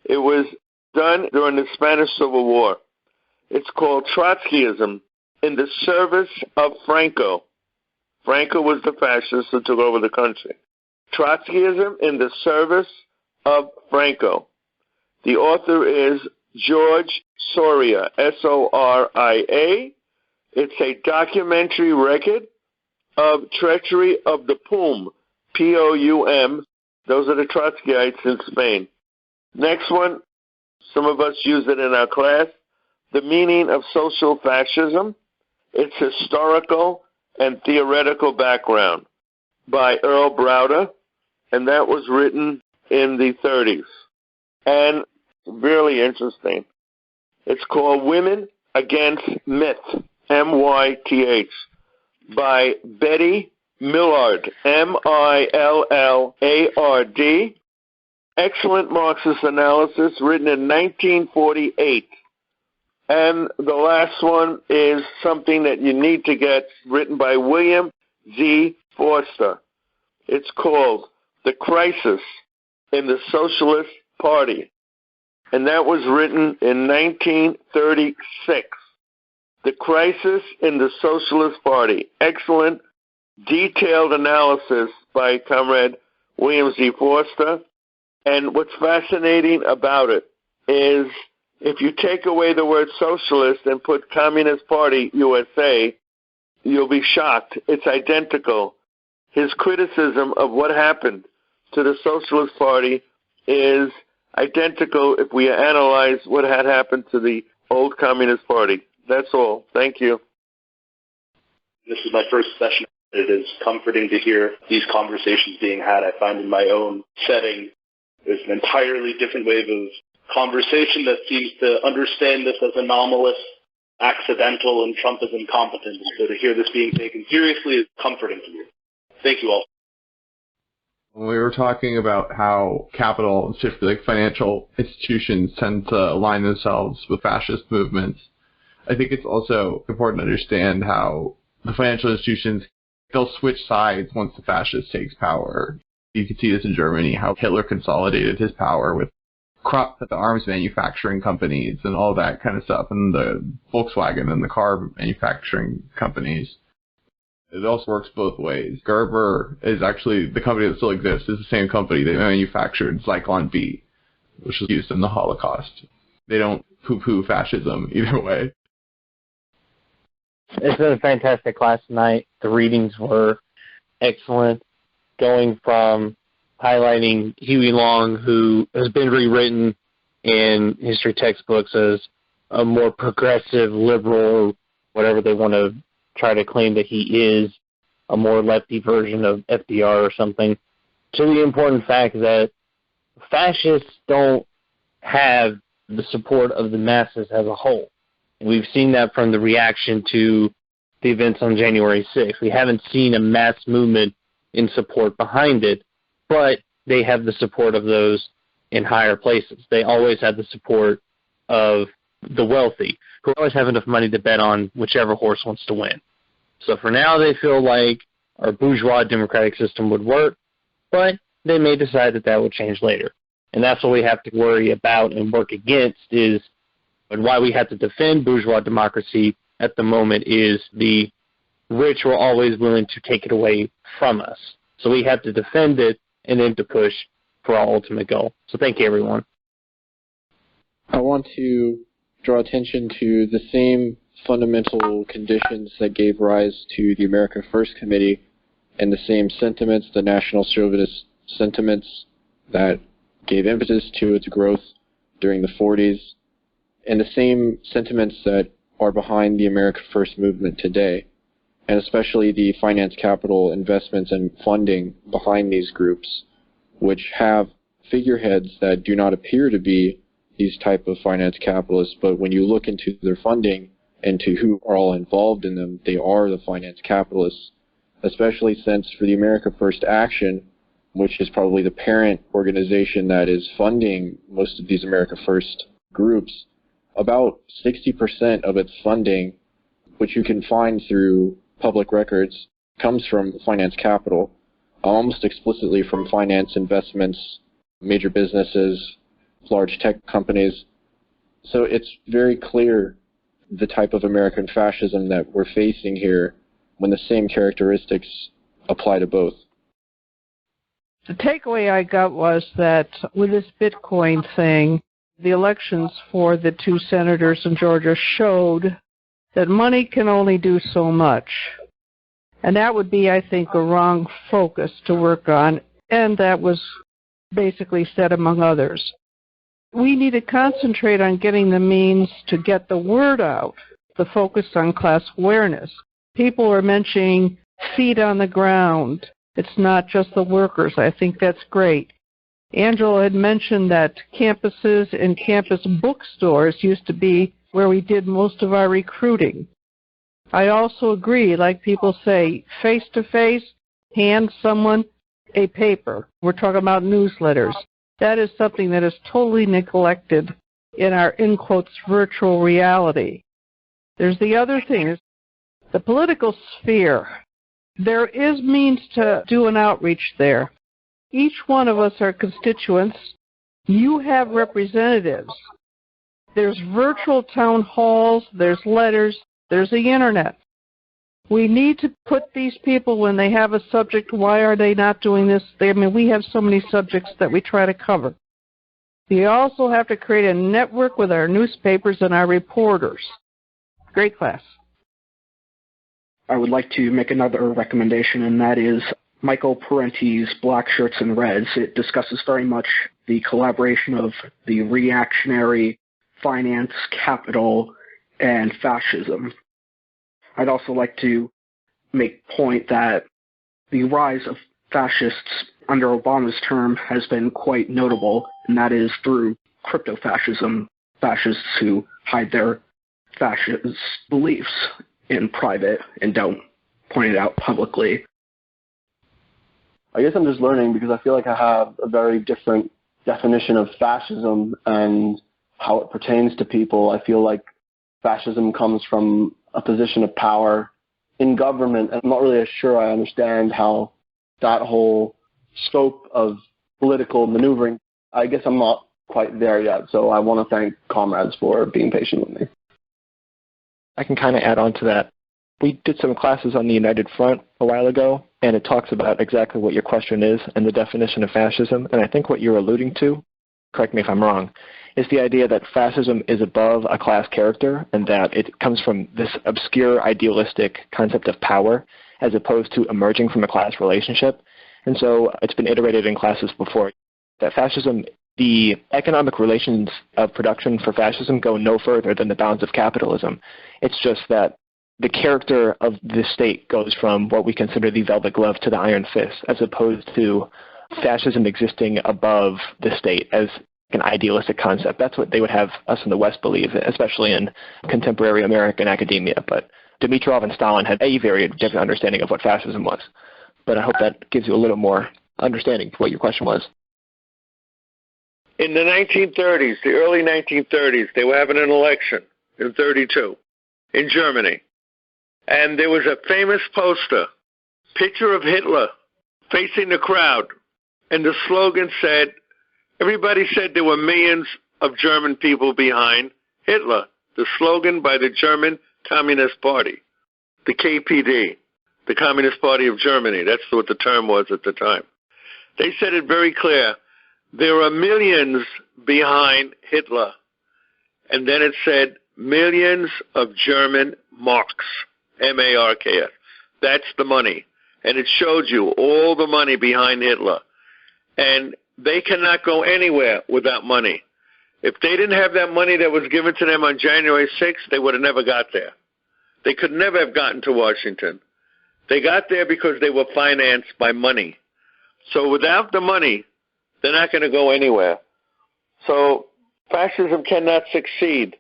It was done during the Spanish Civil War. It's called Trotskyism in the Service of Franco. Franco was the fascist who took over the country. Trotskyism in the Service of Franco. The author is George Soria, S-O-R-I-A. It's a documentary record of treachery of the POUM, P-O-U-M. Those are the Trotskyites in Spain. Next one, some of us use it in our class, The Meaning of Social Fascism. Its historical and theoretical background by Earl Browder, and that was written in the 30s. And really interesting. It's called Women Against Myth, M-Y-T-H, by Betty Millard, M-I-L-L-A-R-D. Excellent Marxist analysis, written in 1948. And the last one is something that you need to get, written by William Z. Forster. It's called The Crisis in the Socialist Party. And that was written in 1936. The Crisis in the Socialist Party. Excellent, detailed analysis by Comrade William Z. Forster. And what's fascinating about it is if you take away the word socialist and put Communist Party USA, you'll be shocked. It's identical. His criticism of what happened to the Socialist Party is identical if we analyze what had happened to the old Communist Party. That's all. Thank you. This is my first session. It is comforting to hear these conversations being had. I find in my own setting, there's an entirely different wave of conversation that seems to understand this as anomalous, accidental, and Trump is incompetent. So to hear this being taken seriously is comforting to me. Thank you all. When we were talking about how capital, specifically financial institutions, tend to align themselves with fascist movements, I think it's also important to understand how the financial institutions, they'll switch sides once the fascist takes power. You can see this in Germany, how Hitler consolidated his power with the arms manufacturing companies and all that kind of stuff, and the Volkswagen and the car manufacturing companies. it also works both ways. Gerber is actually the company that still exists. It's the same company that manufactured Zyklon B, which was used in the Holocaust. They don't poo-poo fascism either way. It's been a fantastic class tonight. The readings were excellent, going from highlighting Huey Long, who has been rewritten in history textbooks as a more progressive, liberal, whatever they want to try to claim that he is, a more lefty version of FDR or something, to the important fact that fascists don't have the support of the masses as a whole. And we've seen that from the reaction to the events on January 6th. We haven't seen a mass movement in support behind it, but they have the support of those in higher places. They always have the support of the wealthy, who always have enough money to bet on whichever horse wants to win. So for now, they feel like our bourgeois democratic system would work, but they may decide that that will change later. And that's what we have to worry about and work against is, but why we have to defend bourgeois democracy at the moment is the rich were always willing to take it away from us. So we have to defend it and then to push for our ultimate goal. So thank you, everyone. I want to draw attention to the same fundamental conditions that gave rise to the America First Committee and the same sentiments, the National Chauvinist sentiments that gave impetus to its growth during the 40s, and the same sentiments that are behind the America First movement today, and especially the finance capital investments and funding behind these groups, which have figureheads that do not appear to be these type of finance capitalists, but when you look into their funding and to who are all involved in them, they are the finance capitalists, especially since for the America First Action, which is probably the parent organization that is funding most of these America First groups, about 60% of its funding, which you can find through public records, comes from finance capital, almost explicitly from finance investments, major businesses, large tech companies. So it's very clear the type of American fascism that we're facing here when the same characteristics apply to both. The takeaway I got was that with this Bitcoin thing, the elections for the two senators in Georgia showed that money can only do so much. And that would be, I think, a wrong focus to work on, and that was basically said among others. We need to concentrate on getting the means to get the word out, the focus on class awareness. People are mentioning feet on the ground. It's not just the workers. I think that's great. Angela had mentioned that campuses and campus bookstores used to be where we did most of our recruiting. I also agree, like people say, face-to-face, hand someone a paper. We're talking about newsletters. That is something that is totally neglected in our, in quotes, virtual reality. There's the other thing, the political sphere. There is means to do an outreach there. Each one of us are constituents. You have representatives. There's virtual town halls, there's letters, there's the internet. We need to put these people when they have a subject, why are they not doing this? We have so many subjects that we try to cover. We also have to create a network with our newspapers and our reporters. Great class. I would like to make another recommendation, and that is Michael Parenti's Black Shirts and Reds. It discusses very much the collaboration of the reactionary finance, capital, and fascism. I'd also like to make point that the rise of fascists under Obama's term has been quite notable, and that is through crypto-fascism, fascists who hide their fascist beliefs in private and don't point it out publicly. I guess I'm just learning because I feel like I have a very different definition of fascism and how it pertains to people. I feel like fascism comes from a position of power in government, and I'm not really sure I understand how that whole scope of political maneuvering, I guess I'm not quite there yet, so I want to thank comrades for being patient with me. I can kind of add on to that. We did some classes on the United Front a while ago, and it talks about exactly what your question is and the definition of fascism. And I think what you're alluding to, correct me if I'm wrong, is the idea that fascism is above a class character and that it comes from this obscure idealistic concept of power as opposed to emerging from a class relationship. And so it's been iterated in classes before that fascism, the economic relations of production for fascism go no further than the bounds of capitalism. It's just that the character of the state goes from what we consider the velvet glove to the iron fist, as opposed to fascism existing above the state as an idealistic concept. That's what they would have us in the West believe, especially in contemporary American academia. But Dimitrov and Stalin had a very different understanding of what fascism was. But I hope that gives you a little more understanding of what your question was. In the 1930s, the early 1930s, they were having an election in 32 in Germany. And there was a famous poster, picture of Hitler facing the crowd. And the slogan said, everybody said there were millions of German people behind Hitler. The slogan by the German Communist Party, the KPD, the Communist Party of Germany. That's what the term was at the time. They said it very clear. There are millions behind Hitler. And then it said millions of German marks, M-A-R-K-S. That's the money. And it showed you all the money behind Hitler. And they cannot go anywhere without money. If they didn't have that money that was given to them on January 6th, they would have never got there. They could never have gotten to Washington. They got there because they were financed by money. So without the money, they're not going to go anywhere. So fascism cannot succeed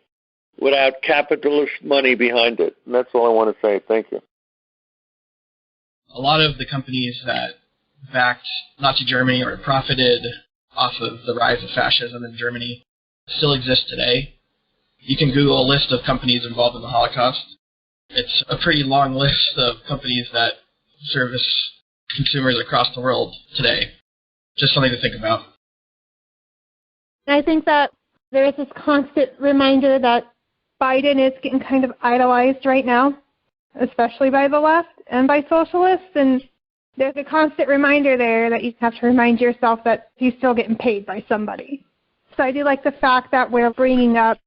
without capitalist money behind it. And that's all I want to say. Thank you. A lot of the companies that backed Nazi Germany or profited off of the rise of fascism in Germany still exist today. You can Google a list of companies involved in the Holocaust. It's a pretty long list of companies that service consumers across the world today. Just something to think about. I think that there is this constant reminder that Biden is getting kind of idolized right now, especially by the left and by socialists, and there's a constant reminder there that you have to remind yourself that he's still getting paid by somebody. So I do like the fact that we're bringing up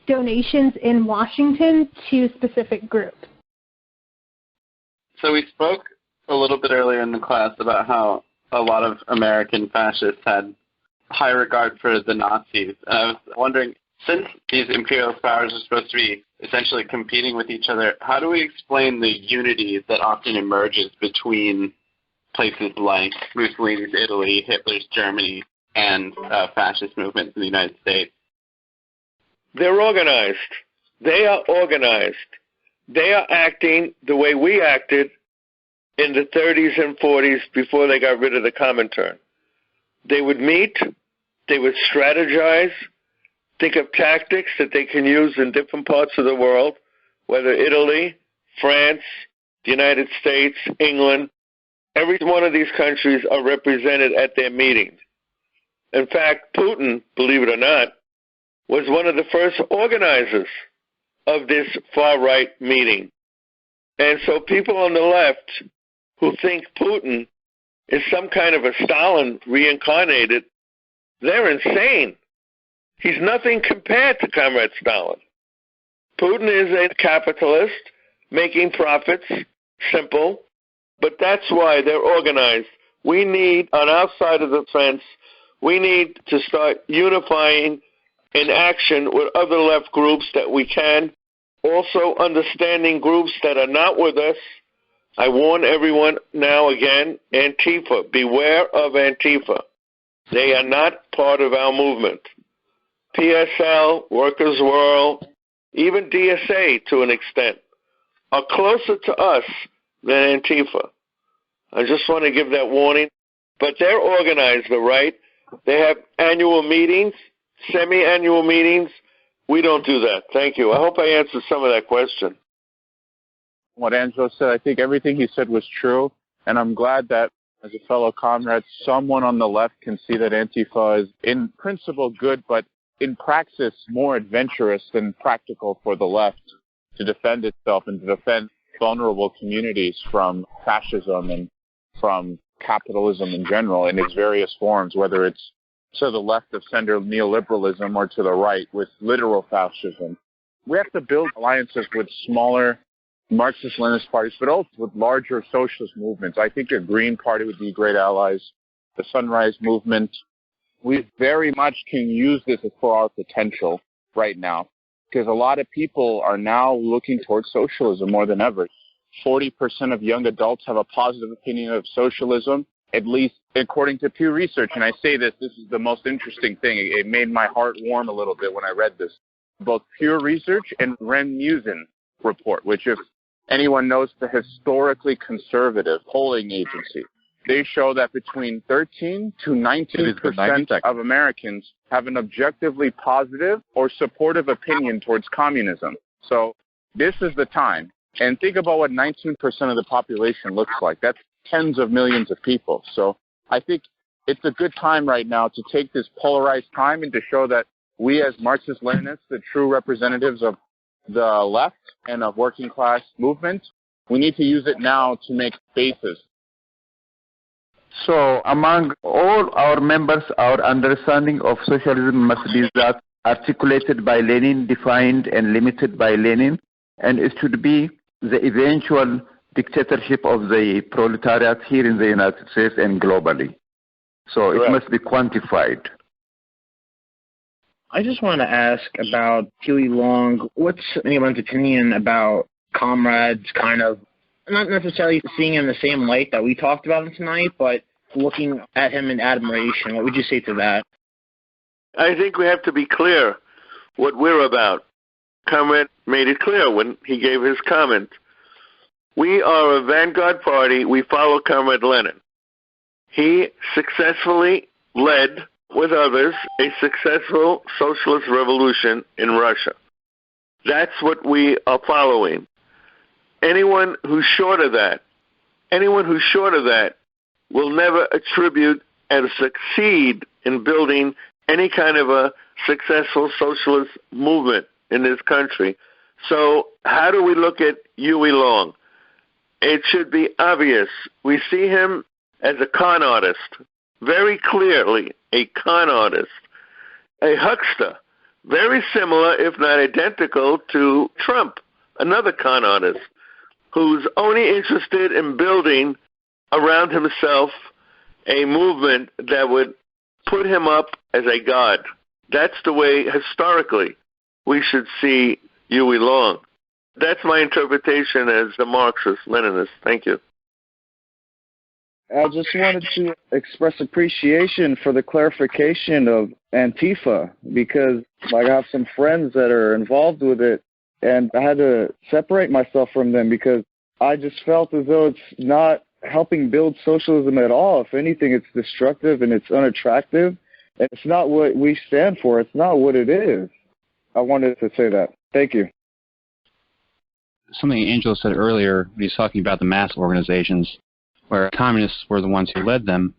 donations in Washington to specific groups. So we spoke a little bit earlier in the class about how a lot of American fascists had high regard for the Nazis. And I was wondering, since these imperialist powers are supposed to be essentially competing with each other, how do we explain the unity that often emerges between places like Mussolini's Italy, Hitler's Germany, and fascist movements in the United States? They're organized. They are organized. They are acting the way we acted in the 30s and 40s before they got rid of the Comintern. They would meet, they would strategize, think of tactics that they can use in different parts of the world, whether Italy, France, the United States, England. Every one of these countries are represented at their meetings. In fact, Putin, believe it or not, was one of the first organizers of this far-right meeting. And so people on the left who think Putin is some kind of a Stalin reincarnated, they're insane. He's nothing compared to Comrade Stalin. Putin is a capitalist making profits, simple, but that's why they're organized. We need, on our side of the fence, we need to start unifying in action with other left groups that we can, also understanding groups that are not with us. I warn everyone now again, Antifa, beware of Antifa. They are not part of our movement. PSL, Workers' World, even DSA to an extent, are closer to us than Antifa. I just want to give that warning. But they're organized, all right? They have annual meetings, semi-annual meetings. We don't do that. Thank you. I hope I answered some of that question. What Angelo said, I think everything he said was true, and I'm glad that, as a fellow comrade, someone on the left can see that Antifa is in principle good, but in praxis more adventurous than practical for the left to defend itself and to defend vulnerable communities from fascism and from capitalism in general in its various forms, whether it's to the left of center neoliberalism or to the right with literal fascism. We have to build alliances with smaller Marxist-Leninist parties, but also with larger socialist movements. I think the Green Party would be great allies, the Sunrise Movement. We very much can use this for our potential right now, because a lot of people are now looking towards socialism more than ever. 40% of young adults have a positive opinion of socialism, at least according to Pew Research. And I say this is the most interesting thing. It made my heart warm a little bit when I read this. Both Pew Research and Revisionism report, which if anyone knows the historically conservative polling agency, they show that between 13 to 19% of Americans have an objectively positive or supportive opinion towards communism. So this is the time. And think about what 19% of the population looks like. That's tens of millions of people. So I think it's a good time right now to take this polarized time and to show that we as Marxist-Leninists, the true representatives of the left and of working class movement, we need to use it now to make bases. So among all our members, our understanding of socialism must be that articulated by Lenin, defined and limited by Lenin, and it should be the eventual dictatorship of the proletariat here in the United States and globally. So it must be quantified. I just want to ask about Huey Long. What's anyone's opinion about comrades kind of not necessarily seeing him in the same light that we talked about him tonight, but looking at him in admiration? What would you say to that? I think we have to be clear what we're about. Comrade made it clear when he gave his comment. We are a vanguard party. We follow Comrade Lenin. He successfully led, with others, a successful socialist revolution in Russia. That's what we are following. Anyone who's short of that will never attribute and succeed in building any kind of a successful socialist movement in this country. So how do we look at Huey Long? It should be obvious. We see him as a con artist, very clearly a con artist, a huckster, very similar, if not identical, to Trump, another con artist, who's only interested in building around himself a movement that would put him up as a god. That's the way, historically, we should see Huey Long. That's my interpretation as a Marxist-Leninist. Thank you. I just wanted to express appreciation for the clarification of Antifa, because I have some friends that are involved with it, and I had to separate myself from them because I just felt as though it's not helping build socialism at all. If anything, it's destructive and it's unattractive, and it's not what we stand for. It's not what it is. I wanted to say that. Thank you. Something Angelo said earlier when he was talking about the mass organizations, where communists were the ones who led them.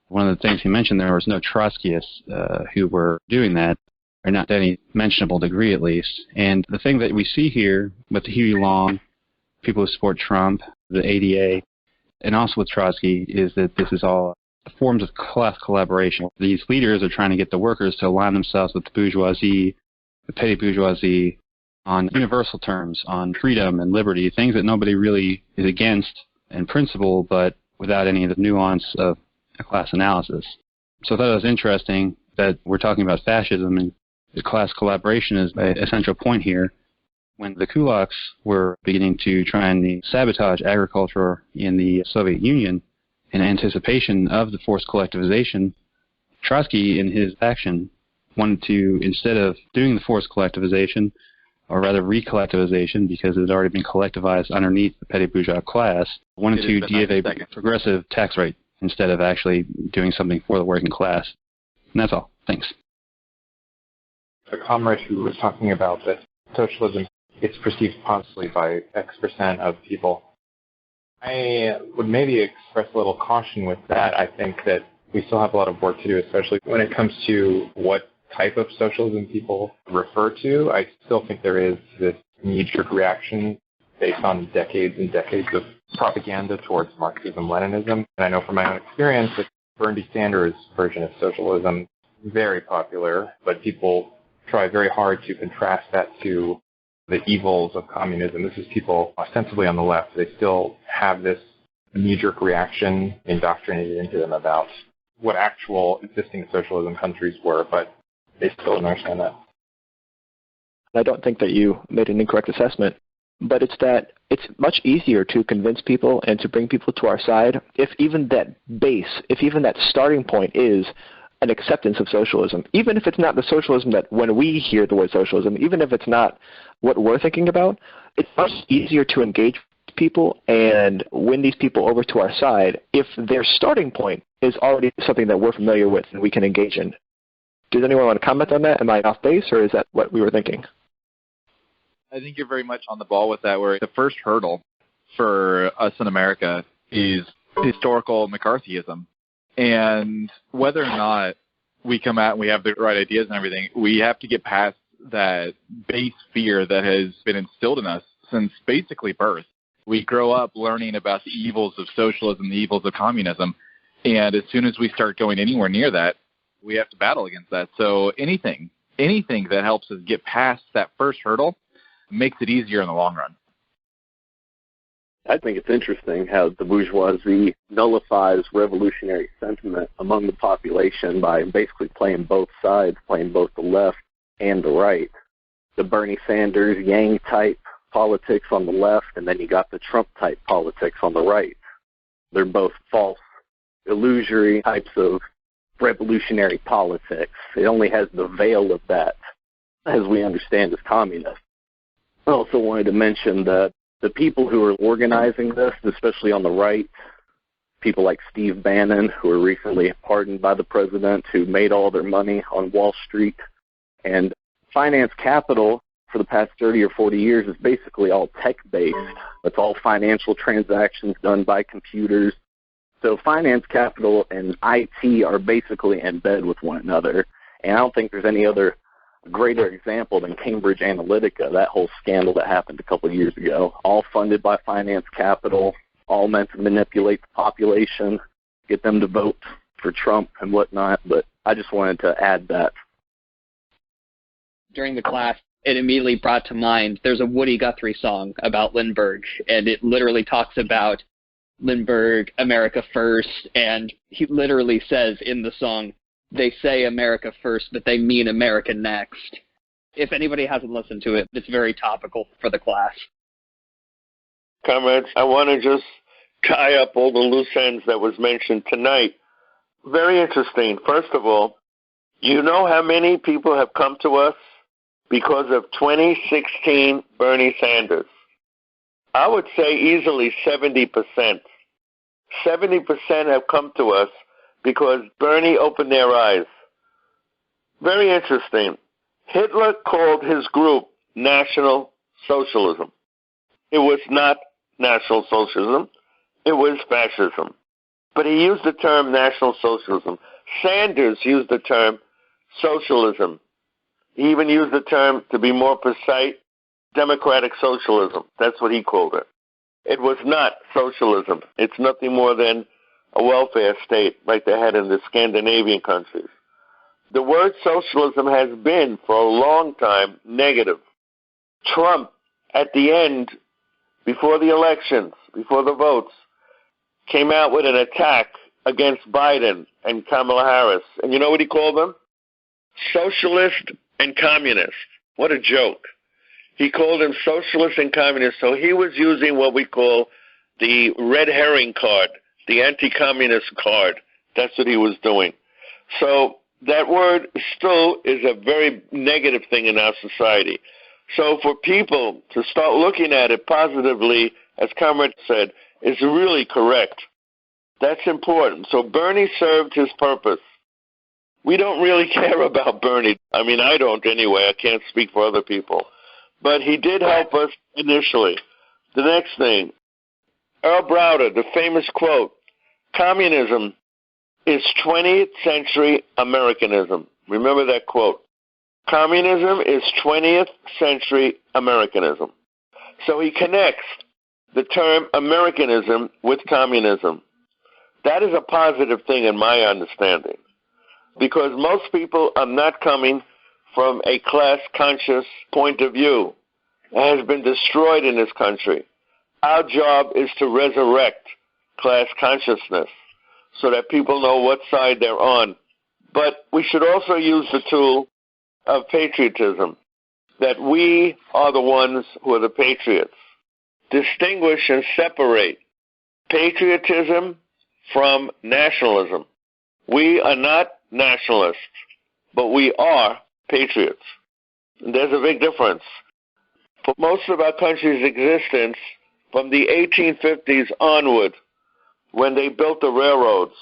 One of the things he mentioned there was no Trotskyists who were doing that, or not to any mentionable degree at least. And the thing that we see here with Huey Long, people who support Trump, the A.D.A., and also with Trotsky, is that this is all forms of class collaboration. These leaders are trying to get the workers to align themselves with the bourgeoisie, the petty bourgeoisie, on universal terms, on freedom and liberty, things that nobody really is against in principle, but without any of the nuance of a class analysis. So I thought it was interesting that we're talking about fascism, and the class collaboration is a central point here. When the kulaks were beginning to try and sabotage agriculture in the Soviet Union in anticipation of the forced collectivization, Trotsky, in his action, wanted to, instead of doing the forced collectivization, or rather recollectivization, because it had already been collectivized underneath the petty bourgeois class, wanted to give a progressive tax rate instead of actually doing something for the working class. And that's all. Thanks. A comrade who was talking about that socialism gets perceived positively by X% of people. I would maybe express a little caution with that. I think that we still have a lot of work to do, especially when it comes to what type of socialism people refer to. I still think there is this knee-jerk reaction based on decades and decades of propaganda towards Marxism-Leninism. And I know from my own experience that Bernie Sanders' version of socialism is very popular, but people try very hard to contrast that to the evils of communism. This is people ostensibly on the left. They still have this knee-jerk reaction indoctrinated into them about what actual existing socialism countries were, but they still don't understand that. I don't think that you made an incorrect assessment, but it's that it's much easier to convince people and to bring people to our side if even that base, if even that starting point is an acceptance of socialism, even if it's not the socialism that when we hear the word socialism, even if it's not what we're thinking about, it's much easier to engage people and win these people over to our side if their starting point is already something that we're familiar with and we can engage in. Does anyone want to comment on that? Am I off base, or is that what we were thinking? I think you're very much on the ball with that, where the first hurdle for us in America is historical McCarthyism. And whether or not we come out and we have the right ideas and everything, we have to get past that base fear that has been instilled in us since basically birth. We grow up learning about the evils of socialism, the evils of communism, and as soon as we start going anywhere near that, we have to battle against that. So anything that helps us get past that first hurdle makes it easier in the long run. I think it's interesting how the bourgeoisie nullifies revolutionary sentiment among the population by basically playing both sides, playing both the left and the right. The Bernie Sanders, Yang type politics on the left, and then you got the Trump type politics on the right. They're both false, illusory types of revolutionary politics. It only has the veil of that, as we understand, as communist. I also wanted to mention that the people who are organizing this, especially on the right, people like Steve Bannon, who were recently pardoned by the president, who made all their money on Wall Street, and finance capital for the past 30 or 40 years is basically all tech-based. It's all financial transactions done by computers. So finance capital and IT are basically in bed with one another. And I don't think there's any other greater example than Cambridge Analytica, that whole scandal that happened a couple of years ago, all funded by finance capital, all meant to manipulate the population, get them to vote for Trump and whatnot. But I just wanted to add that. During the class, it immediately brought to mind, there's a Woody Guthrie song about Lindbergh, and it literally talks about Lindbergh, America first, and he literally says in the song, they say America first, but they mean America next. If anybody hasn't listened to it, it's very topical for the class. Comrades, I want to just tie up all the loose ends that was mentioned tonight. Very interesting. First of all, you know how many people have come to us because of 2016 Bernie Sanders? I would say easily 70%. 70% have come to us because Bernie opened their eyes. Very interesting. Hitler called his group National Socialism. It was not National Socialism. It was fascism. But he used the term National Socialism. Sanders used the term socialism. He even used the term, to be more precise, democratic socialism. That's what he called it. It was not socialism. It's nothing more than a welfare state like they had in the Scandinavian countries. The word socialism has been, for a long time, negative. Trump, at the end, before the elections, before the votes, came out with an attack against Biden and Kamala Harris. And you know what he called them? Socialist and communist. What a joke. He called them socialist and communist. So he was using what we call the red herring card, the anti-communist card. That's what he was doing. So that word still is a very negative thing in our society. So for people to start looking at it positively, as Comrade said, is really correct. That's important. So Bernie served his purpose. We don't really care about Bernie. I mean, I don't anyway. I can't speak for other people. But he did help us initially. The next thing, Earl Browder, the famous quote, communism is 20th century Americanism. Remember that quote. Communism is 20th century Americanism. So he connects the term Americanism with communism. That is a positive thing in my understanding, because most people are not coming from a class-conscious point of view. It has been destroyed in this country. Our job is to resurrect class consciousness so that people know what side they're on. But we should also use the tool of patriotism, that we are the ones who are the patriots. Distinguish and separate patriotism from nationalism. We are not nationalists, but we are patriots. And there's a big difference. For most of our country's existence, from the 1850s onward, when they built the railroads,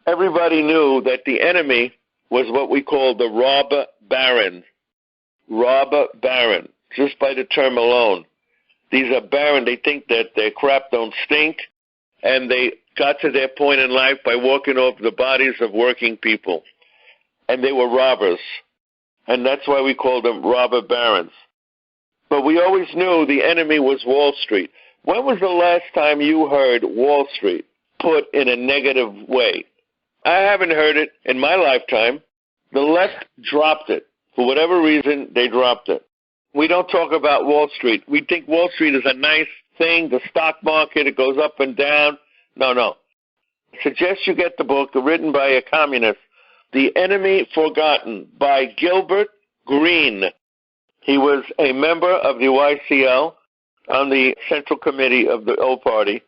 everybody knew that the enemy was what we call the robber baron. Robber baron, just by the term alone. These are barren. They think that their crap don't stink, and they got to their point in life by walking over the bodies of working people. And they were robbers. And that's why we call them robber barons. But we always knew the enemy was Wall Street. When was the last time you heard Wall Street put in a negative way? I haven't heard it in my lifetime. The left dropped it. For whatever reason, they dropped it. We don't talk about Wall Street. We think Wall Street is a nice thing, the stock market, it goes up and down. No. I suggest you get the book written by a communist, The Enemy Forgotten, by Gilbert Green. He was a member of the YCL on the Central Committee of the old party,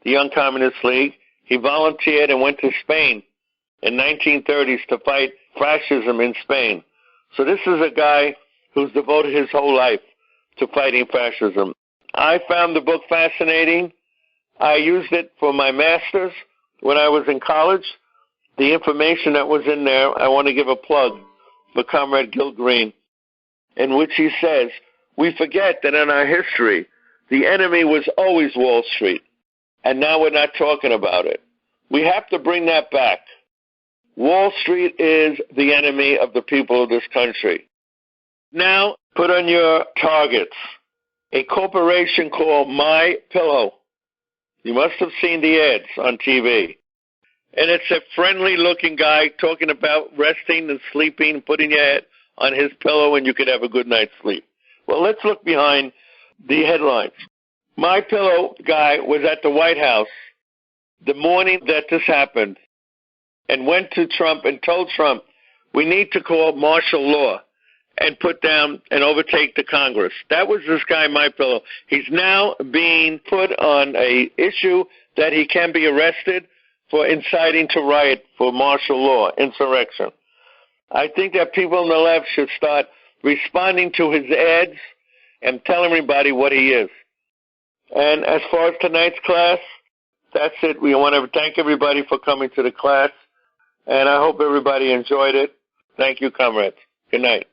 the Young Communist League. He volunteered and went to Spain in 1930s to fight fascism in Spain. So this is a guy who's devoted his whole life to fighting fascism. I found the book fascinating. I used it for my master's when I was in college. The information that was in there, I want to give a plug for Comrade Gil Green, in which he says, we forget that in our history, the enemy was always Wall Street, and now we're not talking about it. We have to bring that back. Wall Street is the enemy of the people of this country. Now, put on your targets. A corporation called My Pillow. You must have seen the ads on TV. And it's a friendly-looking guy talking about resting and sleeping, putting your head on his pillow, and you could have a good night's sleep. Well, let's look behind the headlines. My Pillow guy was at the White House the morning that this happened and went to Trump and told Trump, we need to call martial law and put down and overtake the Congress. That was this guy, My Pillow. He's now being put on a issue that he can be arrested for inciting to riot for martial law, insurrection. I think that people on the left should start responding to his ads and telling everybody what he is. And as far as tonight's class, that's it. We want to thank everybody for coming to the class, and I hope everybody enjoyed it. Thank you, comrades. Good night.